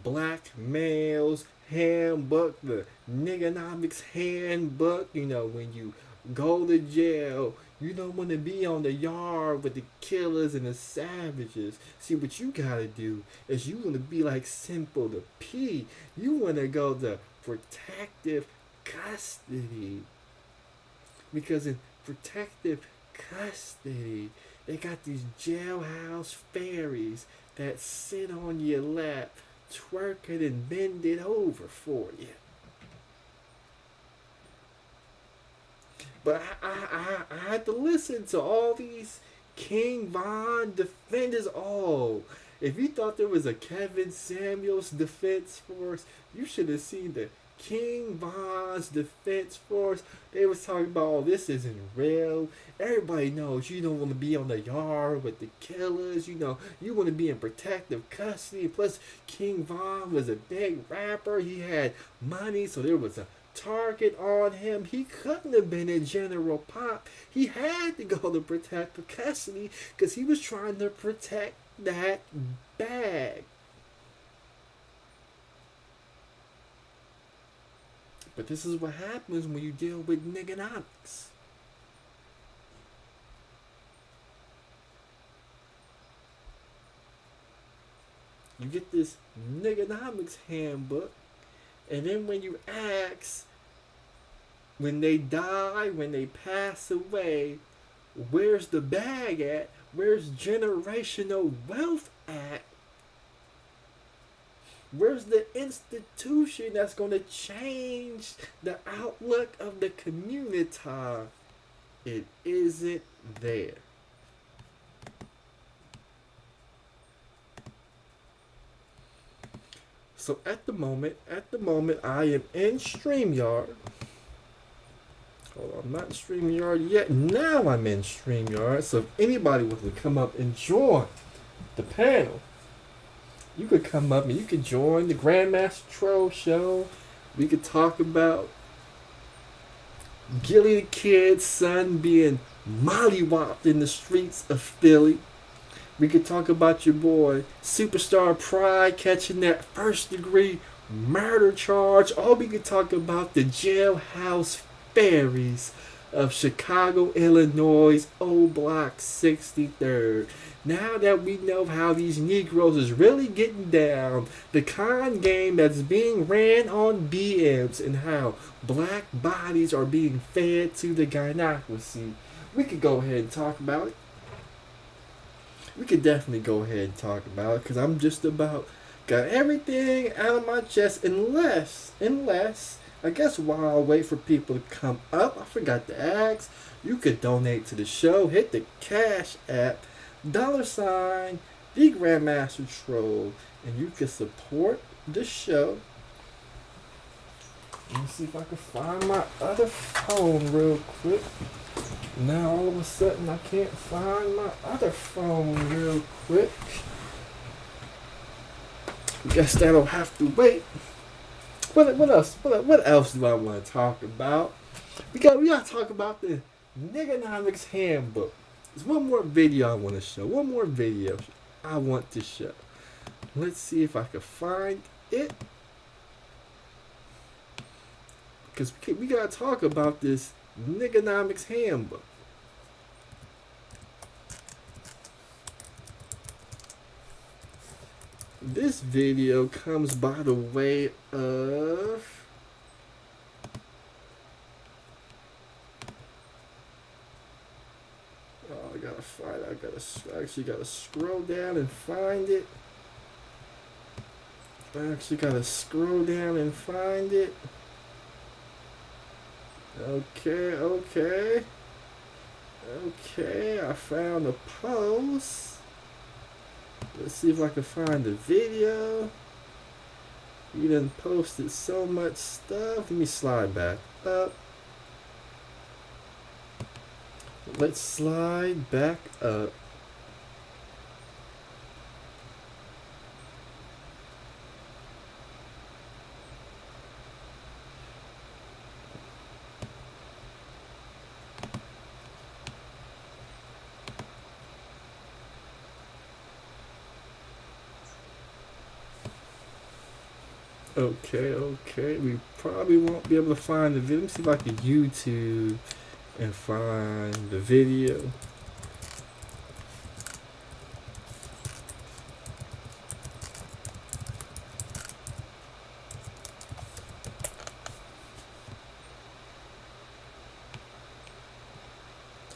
black male's handbook, the niggonomics handbook. When you go to jail, you don't want to be on the yard with the killers and the savages. See, what you gotta do is you want to be like Simple the P. You want to go to protective custody. Because in protective custody, they got these jailhouse fairies that sit on your lap, twerk it and bend it over for you. But I had to listen to all these King Von defenders. Oh, if you thought there was a Kevin Samuels defense force, you should have seen the King Von's defense force. They was talking about, oh, this isn't real. Everybody knows you don't want to be on the yard with the killers. You want to be in protective custody. Plus, King Von was a big rapper. He had money, so there was a target on him. He couldn't have been in General Pop. He had to go to protective custody because he was trying to protect that bag. But this is what happens when you deal with niggonomics. You get this niggonomics handbook, and then when you ask, when they die, when they pass away, where's the bag at? Where's generational wealth at? Where's the institution that's going to change the outlook of the community? It isn't there. So at the moment, I am in StreamYard. Oh, I'm not in StreamYard yet. Now I'm in StreamYard. So if anybody wants to come up and join the panel, you could come up and you could join the Grandmaster Troll show. We could talk about Gilly the Kid's son being mollywopped in the streets of Philly. We could talk about your boy Superstar Pride catching that first-degree murder charge. Or we could talk about the Jailhouse Fairies of Chicago, Illinois, O Block 63rd. Now that we know how these Negroes is really getting down, the con game that's being ran on BMs, and how black bodies are being fed to the Gynocracy, we could go ahead and talk about it. We could definitely go ahead and talk about it, because I'm just about got everything out of my chest, unless, I guess while I wait for people to come up, I forgot to ask, you could donate to the show. Hit the Cash App, $, the Grandmaster Troll, and you can support the show. Let me see if I can find my other phone real quick. Now all of a sudden I can't find my other phone real quick. Guess that'll have to wait. What else? What else do I want to talk about? We gotta talk about the Niggonomics Handbook. There's one more video I want to show. One more video I want to show. Let's see if I can find it. Because we gotta talk about this Niggonomics Handbook. This video comes by the way of I gotta find it. I actually gotta scroll down and find it. Okay, I found the post. Let's see if I can find the video. You done posted so much stuff. Let me slide back up. Let's slide back up. Okay. We probably won't be able to find the video. Let me see if I can YouTube and find the video.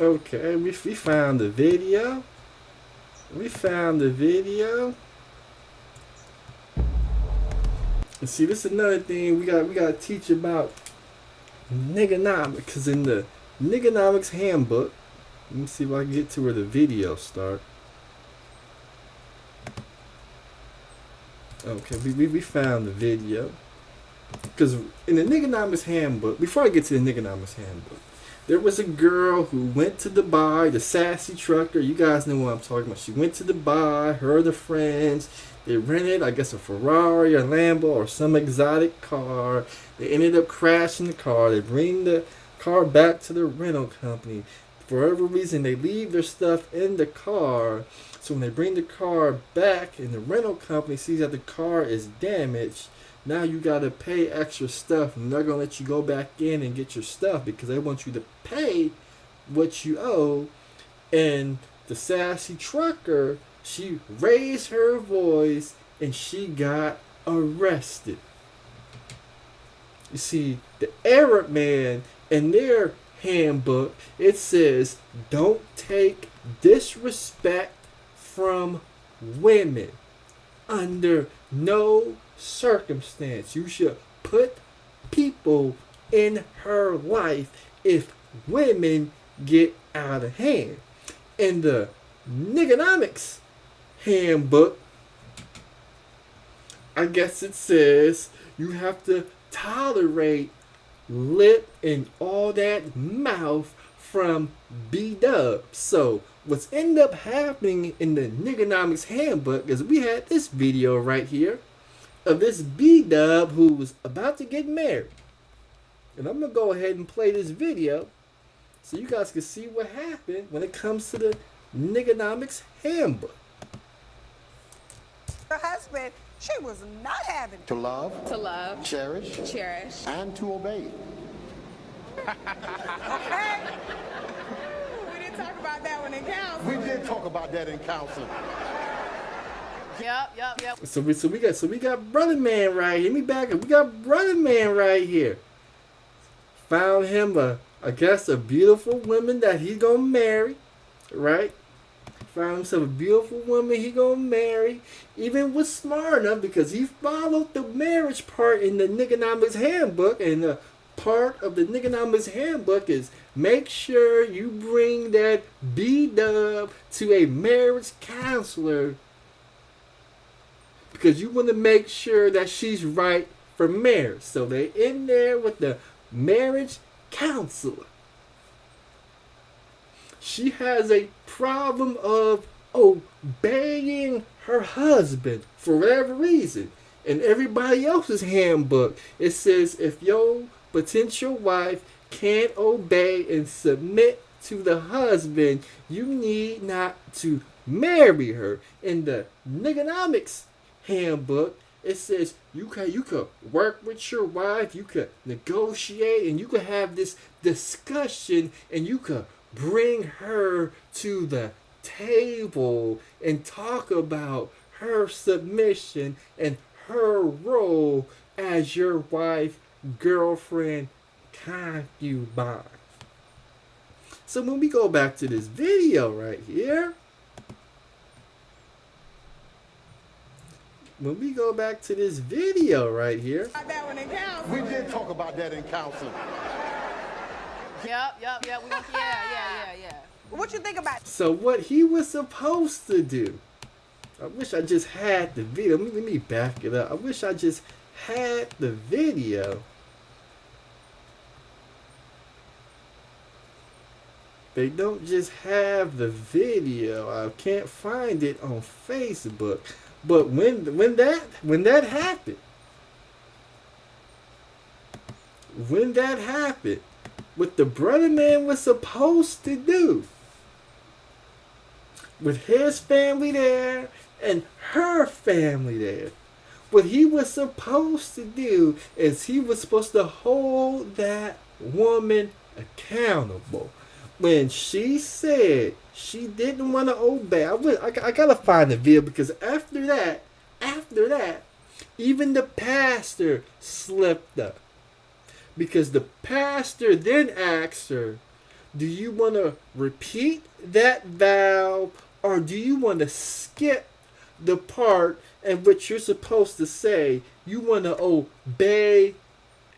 Okay, we found the video. We found the video. And see, this is another thing we gotta teach about niggonomics, because in the niggonomics handbook, let me see if I can get to where the video start. Okay, we found the video. Because in the niggonomics handbook, before I get to the niggonomics handbook, there was a girl who went to Dubai, the sassy trucker. You guys know what I'm talking about. She went to Dubai, her and her friends. They rented, I guess, a Ferrari or Lambo or some exotic car. They ended up crashing the car. They bring the car back to the rental company. For whatever reason, they leave their stuff in the car. So when they bring the car back and the rental company sees that the car is damaged, now you got to pay extra stuff, and they're going to let you go back in and get your stuff because they want you to pay what you owe. And the sassy trucker, she raised her voice and she got arrested. You see, the Arab man in their handbook, it says, don't take disrespect from women under no circumstance. You should put people in her life if women get out of hand. In the niggonomics handbook, I guess it says you have to tolerate lip and all that mouth from B-Dub. So what's ended up happening in the niggonomics handbook is we had this video right here of this B-Dub who was about to get married. And I'm going to go ahead and play this video so you guys can see what happened when it comes to the niggonomics handbook. Her husband, she was not having To love, cherish, and to obey. okay? We didn't talk about that one in counseling. We did talk about that in counseling. Yep. So we got brother man right here. Let me back up. We got brother man right here. Found him I guess a beautiful woman that he gonna marry, right? Found himself a beautiful woman he gonna marry. Even was smart enough because he followed the marriage part in the niggonomics handbook, and the part of the niggonomics handbook is make sure you bring that B-Dub to a marriage counselor because you want to make sure that she's right for marriage. So they in there with the marriage counselor. She has a problem of obeying her husband for whatever reason. In everybody else's handbook, it says if your potential wife can't obey and submit to the husband, you need not to marry her. In the niggonomics handbook, it says you could work with your wife, you could negotiate, and you could have this discussion, and you could bring her to the table and talk about her submission and her role as your wife, girlfriend, concubine. So when we go back to this video right here, we did talk about that in counseling. Yep. Yeah. What you think about? So what he was supposed to do, I wish I just had the video. Let me back it up. I wish I just had the video. They don't just have the video. I can't find it on Facebook. But when that happened, what the brother man was supposed to do, with his family there and her family there, what he was supposed to do is he was supposed to hold that woman accountable. When she said she didn't want to obey, I gotta find the video, because after that, even the pastor slipped up. Because the pastor then asked her, do you want to repeat that vow, or do you want to skip the part in which you're supposed to say you want to obey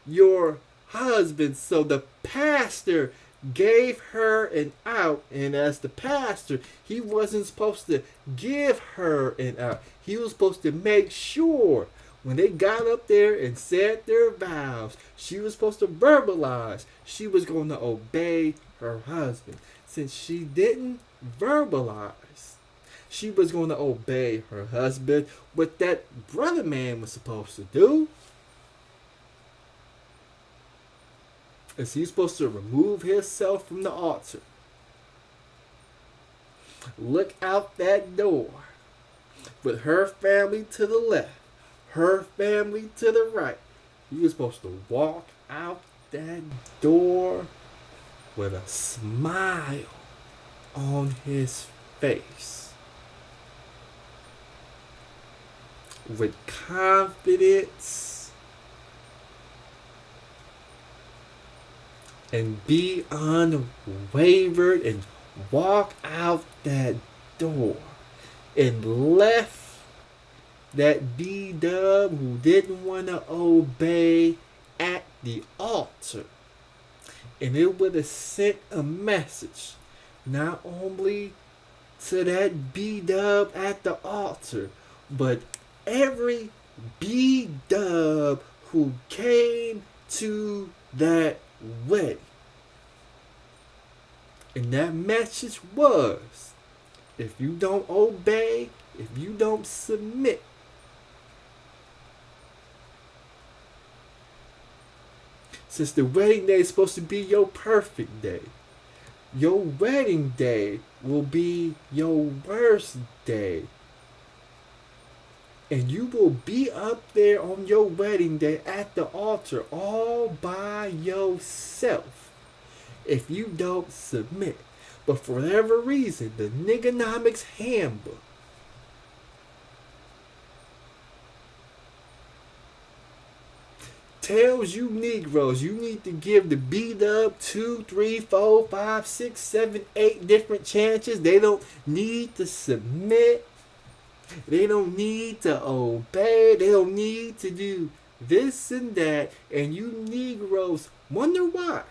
your husband? So the pastor gave her an out, and as the pastor, he wasn't supposed to give her an out. He was supposed to make sure when they got up there and said their vows, she was supposed to verbalize she was going to obey her husband. Since she didn't verbalize she was going to obey her husband, what that brother man was supposed to do is he's supposed to remove himself from the altar, look out that door with her family to the left, her family to the right. He was supposed to walk out that door with a smile on his face, with confidence, and be unwavered and walk out that door and left that B-dub who didn't want to obey at the altar. And it would have sent a message not only to that B-dub at the altar, but every B-dub who came to that wedding. And that message was, if you don't obey, if you don't submit, since the wedding day is supposed to be your perfect day, your wedding day will be your worst day. And you will be up there on your wedding day at the altar all by yourself if you don't submit. But for whatever reason, the Niggonomics handbook tells you Negroes you need to give the B-dub 2, 3, 4, 5, 6, 7, 8 different chances. They don't need to submit. They don't need to obey. They don't need to do this and that. And you Negroes wonder why.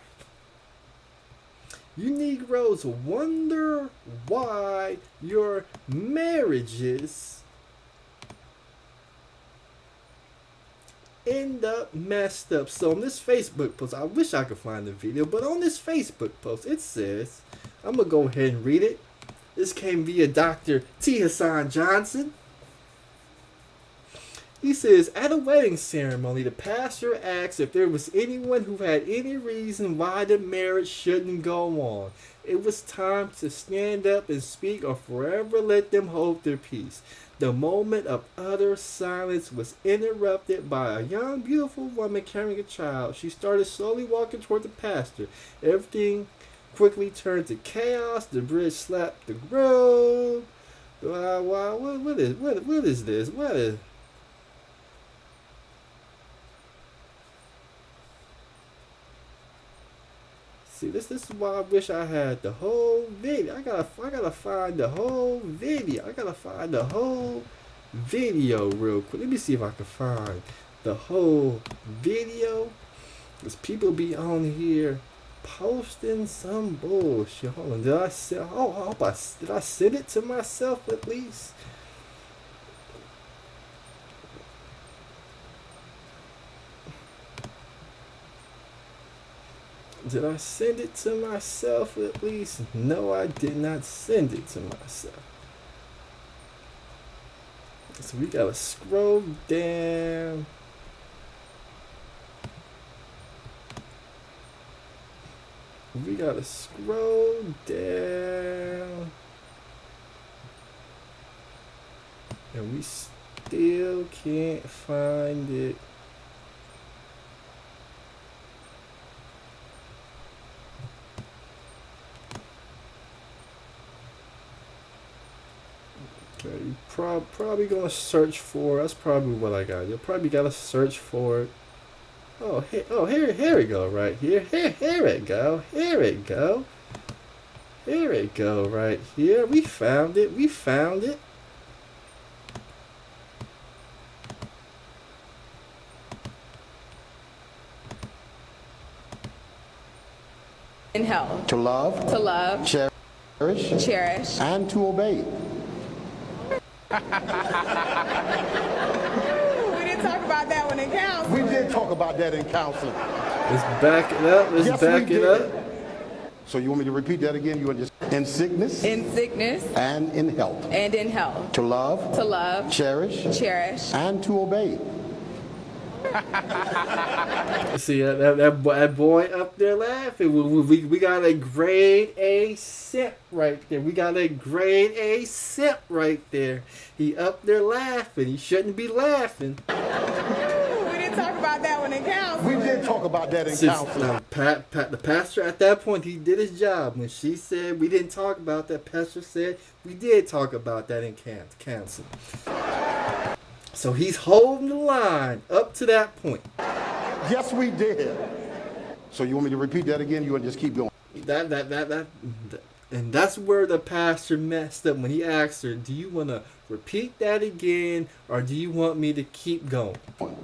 You Negroes wonder why your marriages end up messed up. So on this Facebook post, I wish I could find the video, but on this Facebook post, it says, I'm going to go ahead and read it. This came via Dr. T. Hassan Johnson. He says, at a wedding ceremony, the pastor asked if there was anyone who had any reason why the marriage shouldn't go on. It was time to stand up and speak or forever let them hold their peace. The moment of utter silence was interrupted by a young, beautiful woman carrying a child. She started slowly walking toward the pastor. Everything quickly turned to chaos. The bridge slapped the groom. What is this? What is... See, this is why I wish I had the whole video. I gotta find the whole video. I gotta find the whole video real quick. Let me see if I can find the whole video. Because people be on here posting some bullshit. Hold on, did I send it to myself at least? Did I send it to myself at least? No, I did not send it to myself. So we gotta scroll down. We gotta scroll down. And we still can't find it. Okay, you probably gonna search for. That's probably what I got. You'll probably gotta search for it. Oh, here we go. Right here. Here it go. Here it go. Here it go. Right here. We found it. We found it. In hell. To love. To love. Cherish. Cherish. And to obey. We didn't talk about that one in counseling. We did talk about that in counseling. Let's back it up. Let's back it up. So you want me to repeat that again? You want to just in sickness. In sickness. And in health. And in health. To love. To love. Cherish. Cherish. And to obey. See that boy up there laughing. We got a grade A simp right there. We got a grade A simp right there. He up there laughing. He shouldn't be laughing. We didn't talk about that one in counseling. We did talk about that in counseling. The pastor at that point, he did his job. When she said we didn't talk about that, pastor said we did talk about that in counseling. So he's holding the line up to that point. Yes, we did. So you want me to repeat that again? You want to just keep going? And that's where the pastor messed up when he asked her, do you want to repeat that again or do you want me to keep going?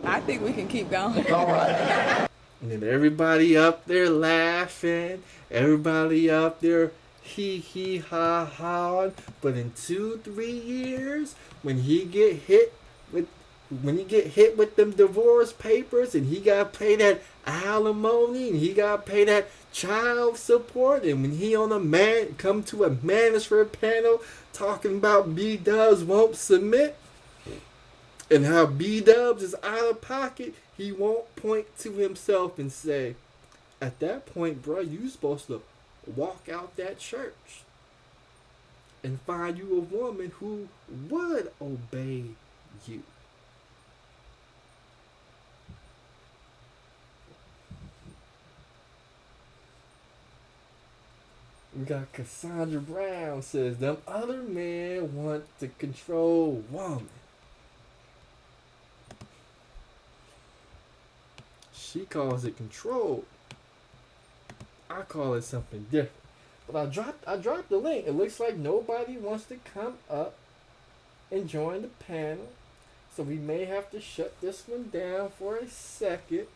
I think we can keep going. All right. And then everybody up there laughing, everybody up there hee ha ha. But in 2-3 years, when he get hit with them divorce papers and he got to pay that alimony and he got to pay that child support, and when he come to a management panel talking about B-Dubs won't submit and how B-Dubs is out of pocket, he won't point to himself and say, at that point, bro, you supposed to walk out that church and find you a woman who would obey you. We got Cassandra Brown says, them other men want to control woman. She calls it control. I call it something different. But I dropped the link. It looks like nobody wants to come up and join the panel. So we may have to shut this one down for a second.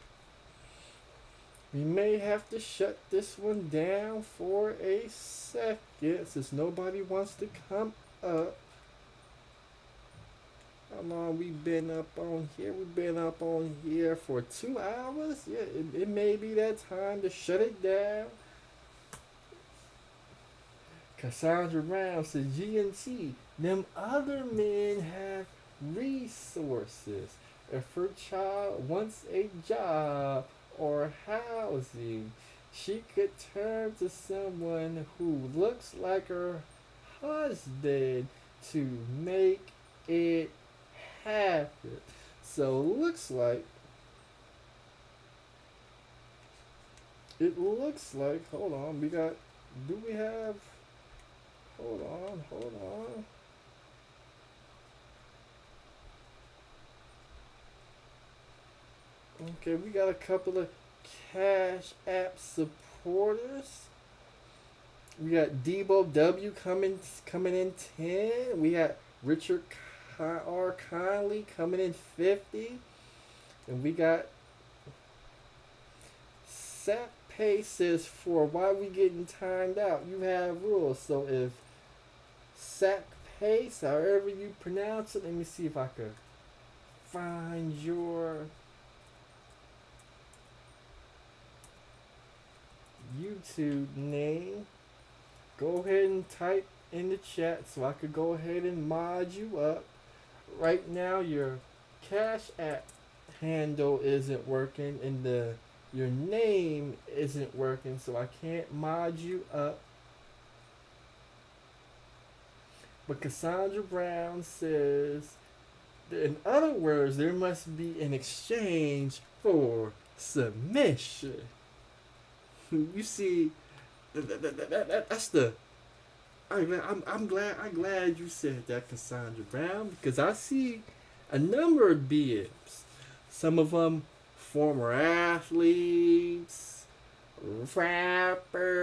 We may have to shut this one down for a second since nobody wants to come up. How long we been up on here? We've been up on here for 2 hours. Yeah, it may be that time to shut it down. Cassandra Brown says, GNC, them other men have resources. If her child wants a job or housing, she could turn to someone who looks like her husband to make it happen. So looks like hold on, hold on. Okay, we got a couple of Cash App supporters. We got Debo W coming in 10. We got Richard R. Conley coming in 50. And we got Sap Pay says, for why we getting timed out, you have rules. So if Sap Pace, however you pronounce it, let me see if I could find your YouTube name, go ahead and type in the chat so I could go ahead and mod you up. Right now your Cash App handle isn't working and your name isn't working, so I can't mod you up. But Cassandra Brown says, in other words, there must be an exchange for submission. You see, that's the. I'm glad you said that, Cassandra Brown, because I see a number of BMs. Some of them former athletes, rappers,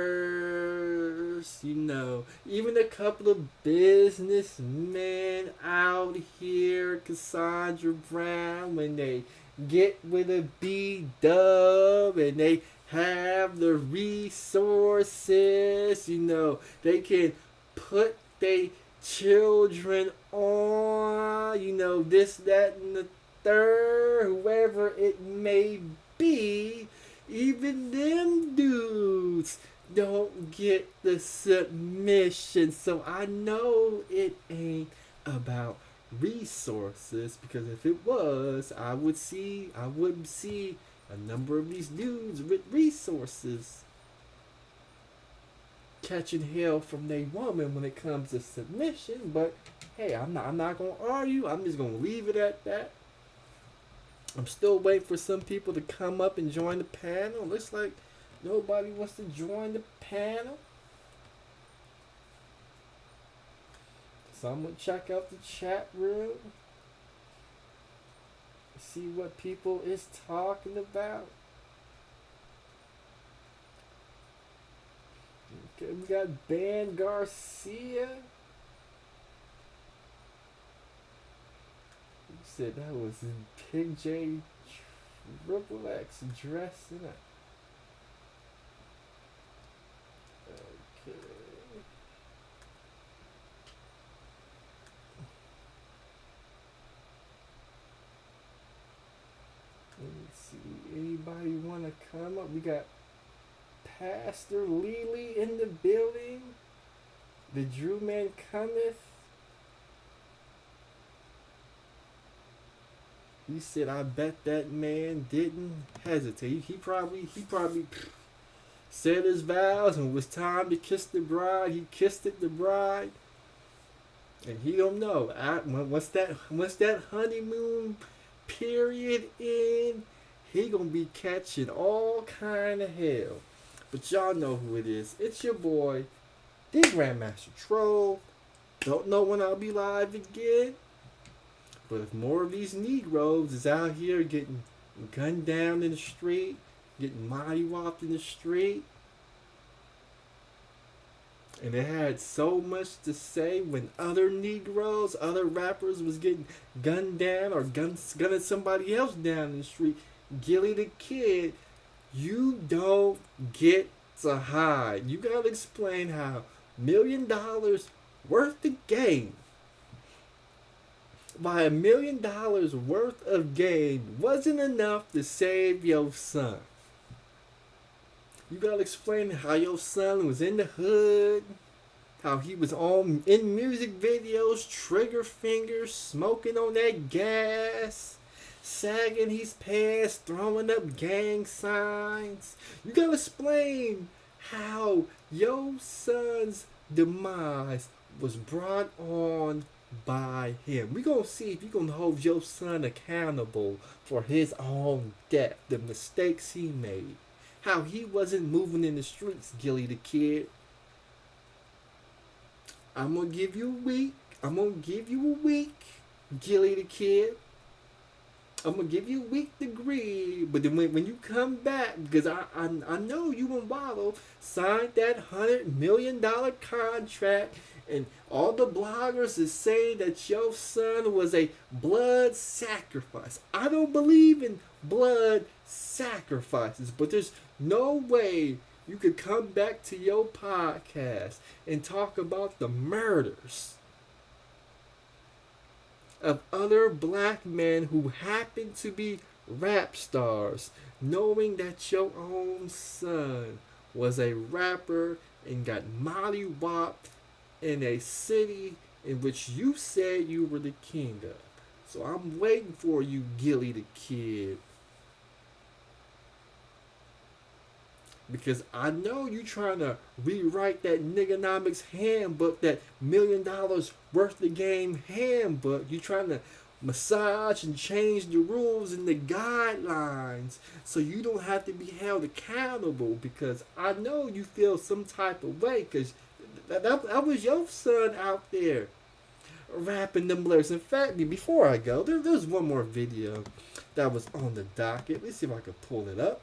even a couple of businessmen out here, Cassandra Brown, when they get with a B-dub and they have the resources, they can put their children on, this, that, and the third, whoever it may be. Even them dudes don't get the submission. So I know it ain't about resources, because if it was, I wouldn't see a number of these dudes with resources catching hell from their woman when it comes to submission. But hey, I'm not gonna argue. I'm just gonna leave it at that. I'm still waiting for some people to come up and join the panel. Looks like nobody wants to join the panel. So I'm gonna check out the chat room, see what people is talking about. Okay, we got Ben Garcia. You said that was Big J Triple X dressing up. Okay. Let me see. Anybody want to come up? We got Pastor Lely in the building. The Drew Man cometh. He said, I bet that man didn't hesitate. He probably said his vows and it was time to kiss the bride. He kissed the bride. And he don't know. Once that honeymoon period in, he gonna be catching all kind of hell. But y'all know who it is. It's your boy, the Grandmaster Troll. Don't know when I'll be live again. But if more of these Negroes is out here getting gunned down in the street, getting mollywopped in the street, and they had so much to say when other Negroes, other rappers was getting gunned down or gunning somebody else down in the street, Gilly the Kid, you don't get to hide. You gotta explain how $1 million worth of game, by $1 million worth of game, wasn't enough to save your son. You gotta explain how your son was in the hood, how he was in music videos, trigger fingers, smoking on that gas, sagging his pants, throwing up gang signs. You gotta explain how your son's demise was brought on by him. We gonna see if you gonna hold your son accountable for his own death, the mistakes he made, how he wasn't moving in the streets, Gilly the Kid. I'm gonna give you a week. Gilly the Kid. I'm gonna give you a week to grieve, but then when you come back, because I know you and Wallow signed that $100 million contract, and all the bloggers is saying that your son was a blood sacrifice. I don't believe in blood sacrifices, but there's no way you could come back to your podcast and talk about the murders of other black men who happen to be rap stars, knowing that your own son was a rapper and got mollywopped in a city in which you said you were the king of. So I'm waiting for you, Gilly the Kid. Because I know you trying to rewrite that niggonomics handbook, that $1 million worth of game handbook. You trying to massage and change the rules and the guidelines so you don't have to be held accountable, because I know you feel some type of way, because that was your son out there rapping them lyrics. In fact, before I go, there's one more video that was on the docket. Let's see if I can pull it up.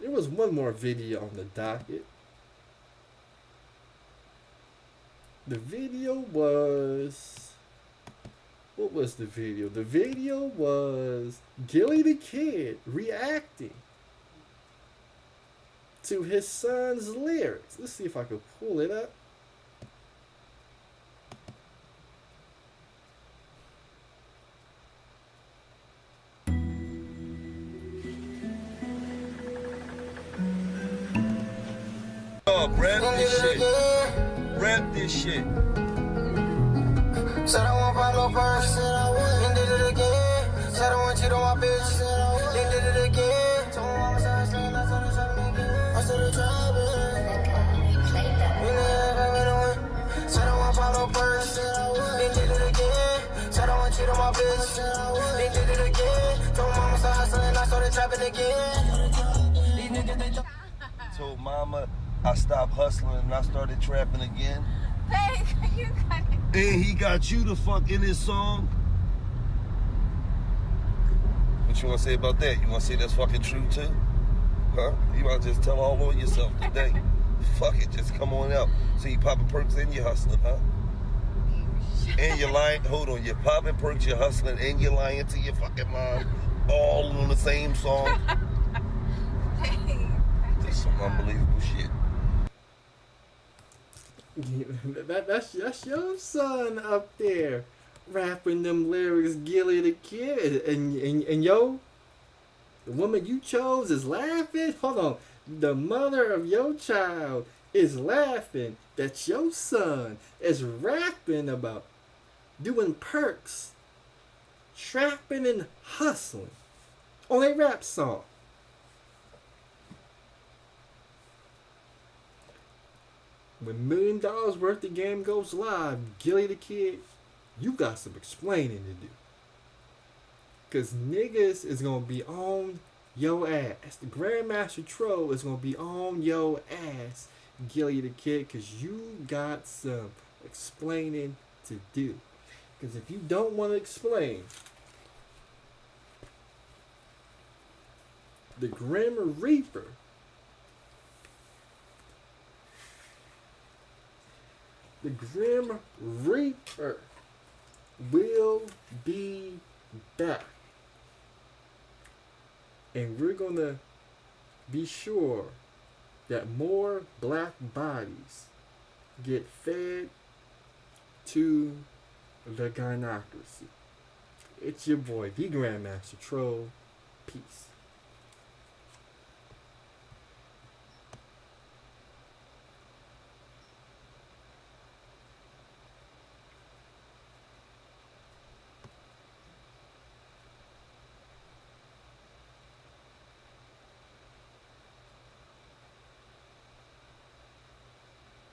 There was one more video on the docket. The video was... What was the video? The video was Gilly the Kid reacting to his son's lyrics. Let's see if I can pull it up. Rap this shit. Rap this shit. Said I want Pablo first, said I would, then did it again. Said I want you to my bitch, said I would, then did it again. Told my mama, said I still not on the shot again. I started driving. Said I want Pablo first, said I would, then did it again. Said I want you to my bitch, said I would, then did it again. Told my mama, said I still not started trapping again. Told mama I stopped hustling and I started trapping again. Hey, you got it. And he got you to fuck in his song. What you want to say about that? You want to say that's fucking true too? Huh? You want to just tell all on yourself today? Fuck it, just come on out. So you popping perks and you hustling, huh? And you're lying. Hold on, you're popping perks, you're hustling, and you're lying to your fucking mom, all on the same song. That's some unbelievable shit. That's your son up there rapping them lyrics, Gilly the Kid, and yo, the woman you chose is laughing. Hold on, the mother of your child is laughing that your son is rapping about doing perks, trapping and hustling on a rap song. When $1 million worth of game goes live, Gilly the Kid, you got some explaining to do. Because niggas is going to be on your ass. The Grandmaster Troll is going to be on your ass, Gilly the Kid, because you got some explaining to do. Because if you don't want to explain, the Grim Reaper will be back. And we're going to be sure that more black bodies get fed to the Gynocracy. It's your boy, the Grandmaster Troll. Peace.